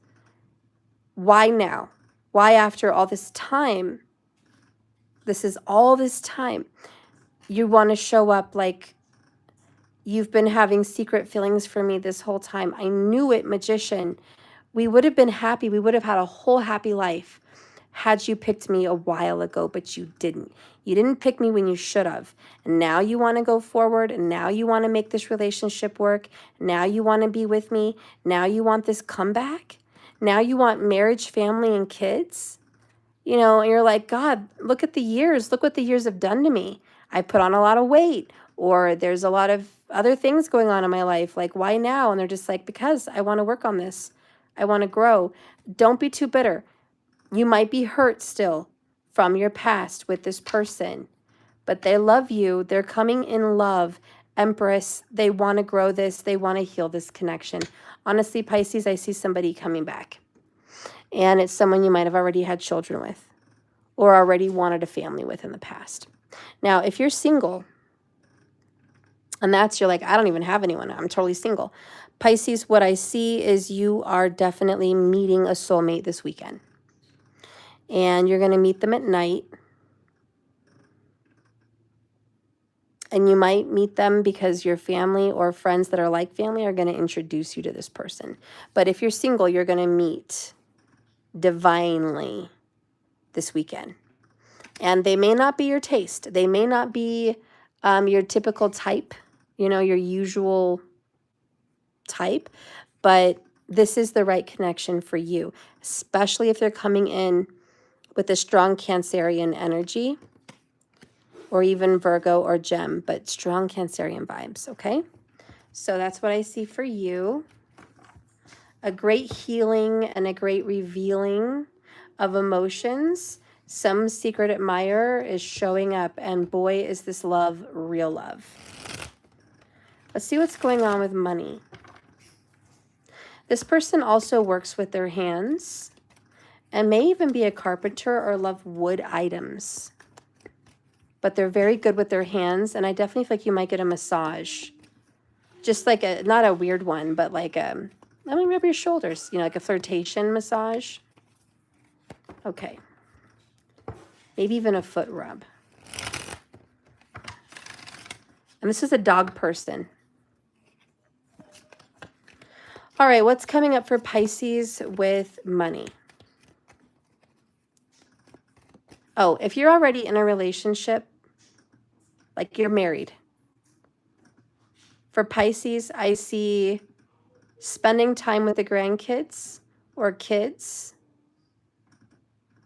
[SPEAKER 1] why now? Why after all this time? This is all this time. You want to show up like you've been having secret feelings for me this whole time. I knew it, Magician. We would have been happy. We would have had a whole happy life had you picked me a while ago, but you didn't. You didn't pick me when you should have. And now you want to go forward, and now you want to make this relationship work. Now you want to be with me. Now you want this comeback. Now you want marriage, family, and kids. You know, and you're like, God, look at the years. Look what the years have done to me. I put on a lot of weight, or there's a lot of other things going on in my life. Like, why now? And they're just like, because I want to work on this. I want to grow. Don't be too bitter. You might be hurt still from your past with this person, but they love you. They're coming in love. Empress, they want to grow this. They want to heal this connection. Honestly, Pisces, I see somebody coming back. And it's someone you might have already had children with or already wanted a family with in the past. Now, if you're single, and you're like, I don't even have anyone. I'm totally single. Pisces, what I see is you are definitely meeting a soulmate this weekend. And you're going to meet them at night. And you might meet them because your family or friends that are like family are going to introduce you to this person. But if you're single, you're going to meet divinely this weekend. And they may not be your taste. They may not be your typical type, you know, your usual type. But this is the right connection for you, especially if they're coming in with a strong Cancerian energy, or even Virgo or Gem, but strong Cancerian vibes, okay? So that's what I see for you. A great healing and a great revealing of emotions. Some secret admirer is showing up, and boy, is this love real love. Let's see what's going on with money. This person also works with their hands and may even be a carpenter or love wood items. But they're very good with their hands, and I definitely feel like you might get a massage. Just like a, not a weird one, but like a, let me rub your shoulders, you know, like a flirtation massage. Okay. Maybe even a foot rub. And this is a dog person. All right, what's coming up for Pisces with money? Oh, if you're already in a relationship, like you're married. For Pisces, I see spending time with the grandkids or kids,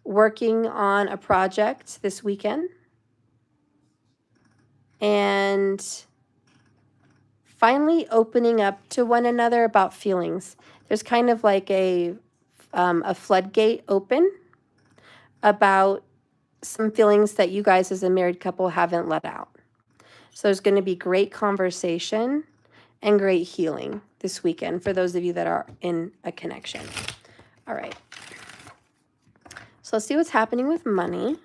[SPEAKER 1] working on a project this weekend, and finally opening up to one another about feelings. There's kind of like a floodgate open about some feelings that you guys as a married couple haven't let out. So there's going to be great conversation and great healing this weekend for those of you that are in a connection. All right. So let's see what's happening with money.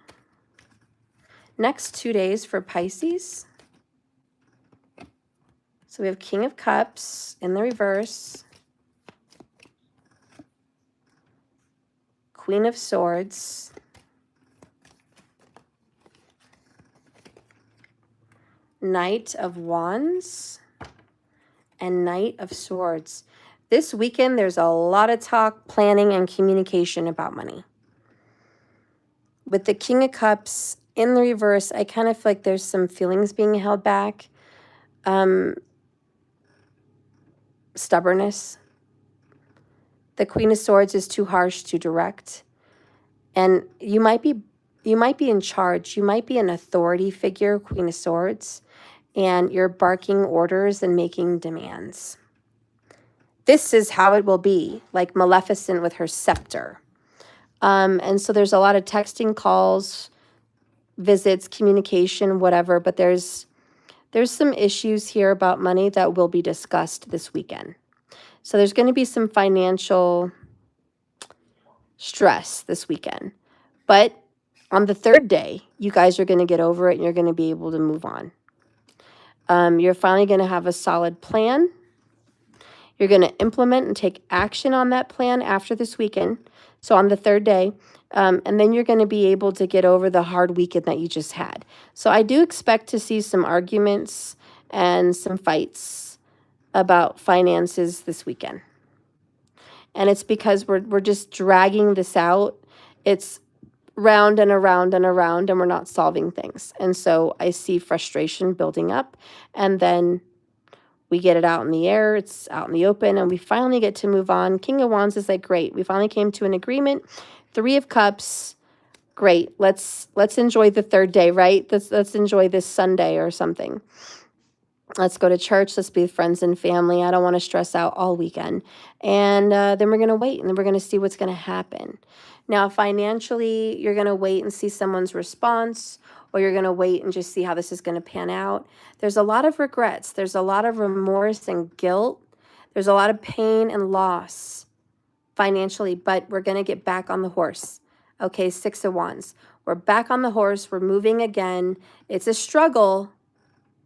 [SPEAKER 1] Next 2 days for Pisces. So we have King of Cups in the reverse. Queen of Swords. Knight of Wands. And Knight of Swords. This weekend, there's a lot of talk, planning, and communication about money. With the King of Cups in the reverse, I kind of feel like there's some feelings being held back. Stubbornness. The Queen of Swords is too harsh, too direct. And you might be in charge. You might be an authority figure, Queen of Swords, and you're barking orders and making demands. This is how it will be, like Maleficent with her scepter. And so there's a lot of texting, calls, visits, communication, whatever, but there's some issues here about money that will be discussed this weekend. So there's going to be some financial stress this weekend. But on the third day, you guys are going to get over it and you're going to be able to move on. You're finally going to have a solid plan. You're going to implement and take action on that plan after this weekend. So on the third day, and then you're going to be able to get over the hard weekend that you just had. So I do expect to see some arguments and some fights about finances this weekend. And it's because we're just dragging this out. It's round and around and around, and we're not solving things. And so I see frustration building up, and then we get it out in the air, it's out in the open, and we finally get to move on. King of Wands is like, great, we finally came to an agreement. 3 of Cups, Great. Let's enjoy the third day, right? Let's enjoy this Sunday or something. Let's go to church. Let's be with friends and family. I don't want to stress out all weekend. And then we're going to wait, and then we're going to see what's going to happen. Now, financially, you're going to wait and see someone's response, or you're going to wait and just see how this is going to pan out. There's a lot of regrets. There's a lot of remorse and guilt. There's a lot of pain and loss financially, but we're going to get back on the horse. Okay, 6 of Wands. We're back on the horse. We're moving again. It's a struggle,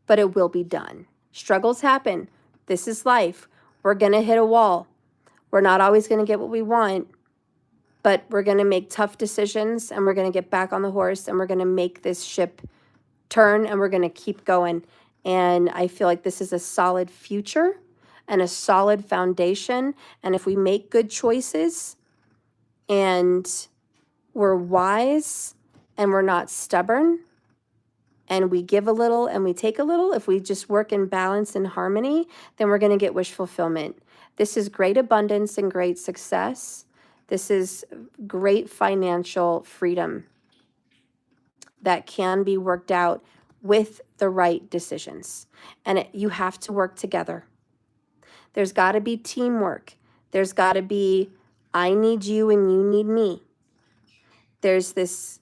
[SPEAKER 1] but it will be done. Struggles happen. This is life. We're going to hit a wall. We're not always going to get what we want, but we're going to make tough decisions, and we're going to get back on the horse, and we're going to make this ship turn, and we're going to keep going. And I feel like this is a solid future and a solid foundation. And if we make good choices and we're wise and we're not stubborn, and we give a little and we take a little, if we just work in balance and harmony, then we're going to get wish fulfillment. This is great abundance and great success. This is great financial freedom that can be worked out with the right decisions. And you have to work together. There's got to be teamwork. There's got to be, I need you and you need me. There's this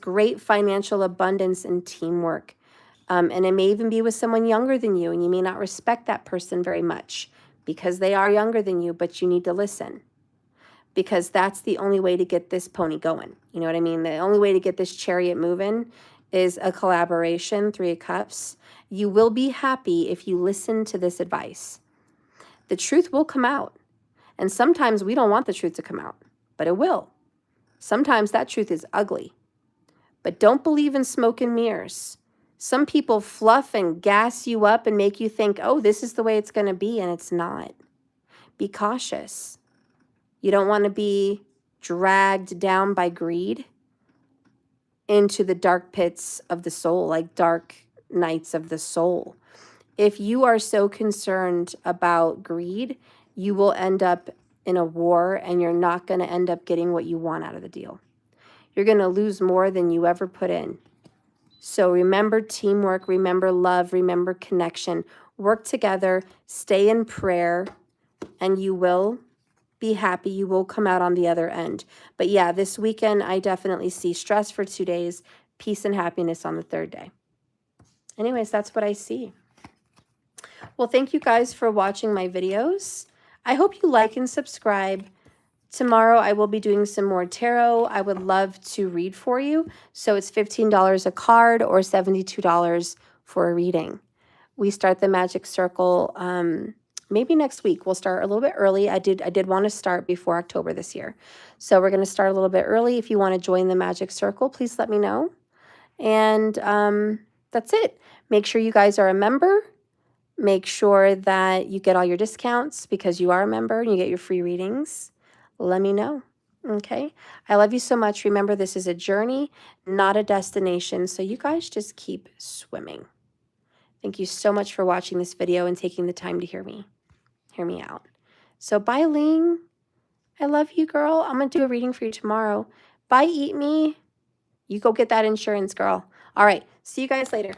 [SPEAKER 1] great financial abundance and teamwork. And it may even be with someone younger than you, and you may not respect that person very much because they are younger than you, but you need to listen, because that's the only way to get this pony going. You know what I mean? The only way to get this chariot moving is a collaboration, 3 of Cups. You will be happy if you listen to this advice. The truth will come out. And sometimes we don't want the truth to come out, but it will. Sometimes that truth is ugly. But don't believe in smoke and mirrors. Some people fluff and gas you up and make you think, oh, this is the way it's going to be, and it's not. Be cautious. You don't want to be dragged down by greed into the dark pits of the soul, like dark nights of the soul. If you are so concerned about greed, you will end up in a war, and you're not going to end up getting what you want out of the deal. You're going to lose more than you ever put in. So remember teamwork, remember love, remember connection. Work together, stay in prayer, and you will be happy. You will come out on the other end. But yeah, this weekend, I definitely see stress for 2 days, peace and happiness on the 3rd day. Anyways, that's what I see. Well, thank you guys for watching my videos. I hope you like and subscribe. Tomorrow, I will be doing some more tarot. I would love to read for you. So it's $15 a card or $72 for a reading. We start the Magic Circle maybe next week. We'll start a little bit early. I did want to start before October this year. So we're going to start a little bit early. If you want to join the Magic Circle, please let me know. And that's it. Make sure you guys are a member. Make sure that you get all your discounts because you are a member and you get your free readings. Let me know. Okay. I love you so much. Remember, this is a journey, not a destination. So you guys just keep swimming. Thank you so much for watching this video and taking the time to hear me out. So bye, Ling. I love you, girl. I'm going to do a reading for you tomorrow. Bye, Eat Me. You go get that insurance, girl. All right. See you guys later.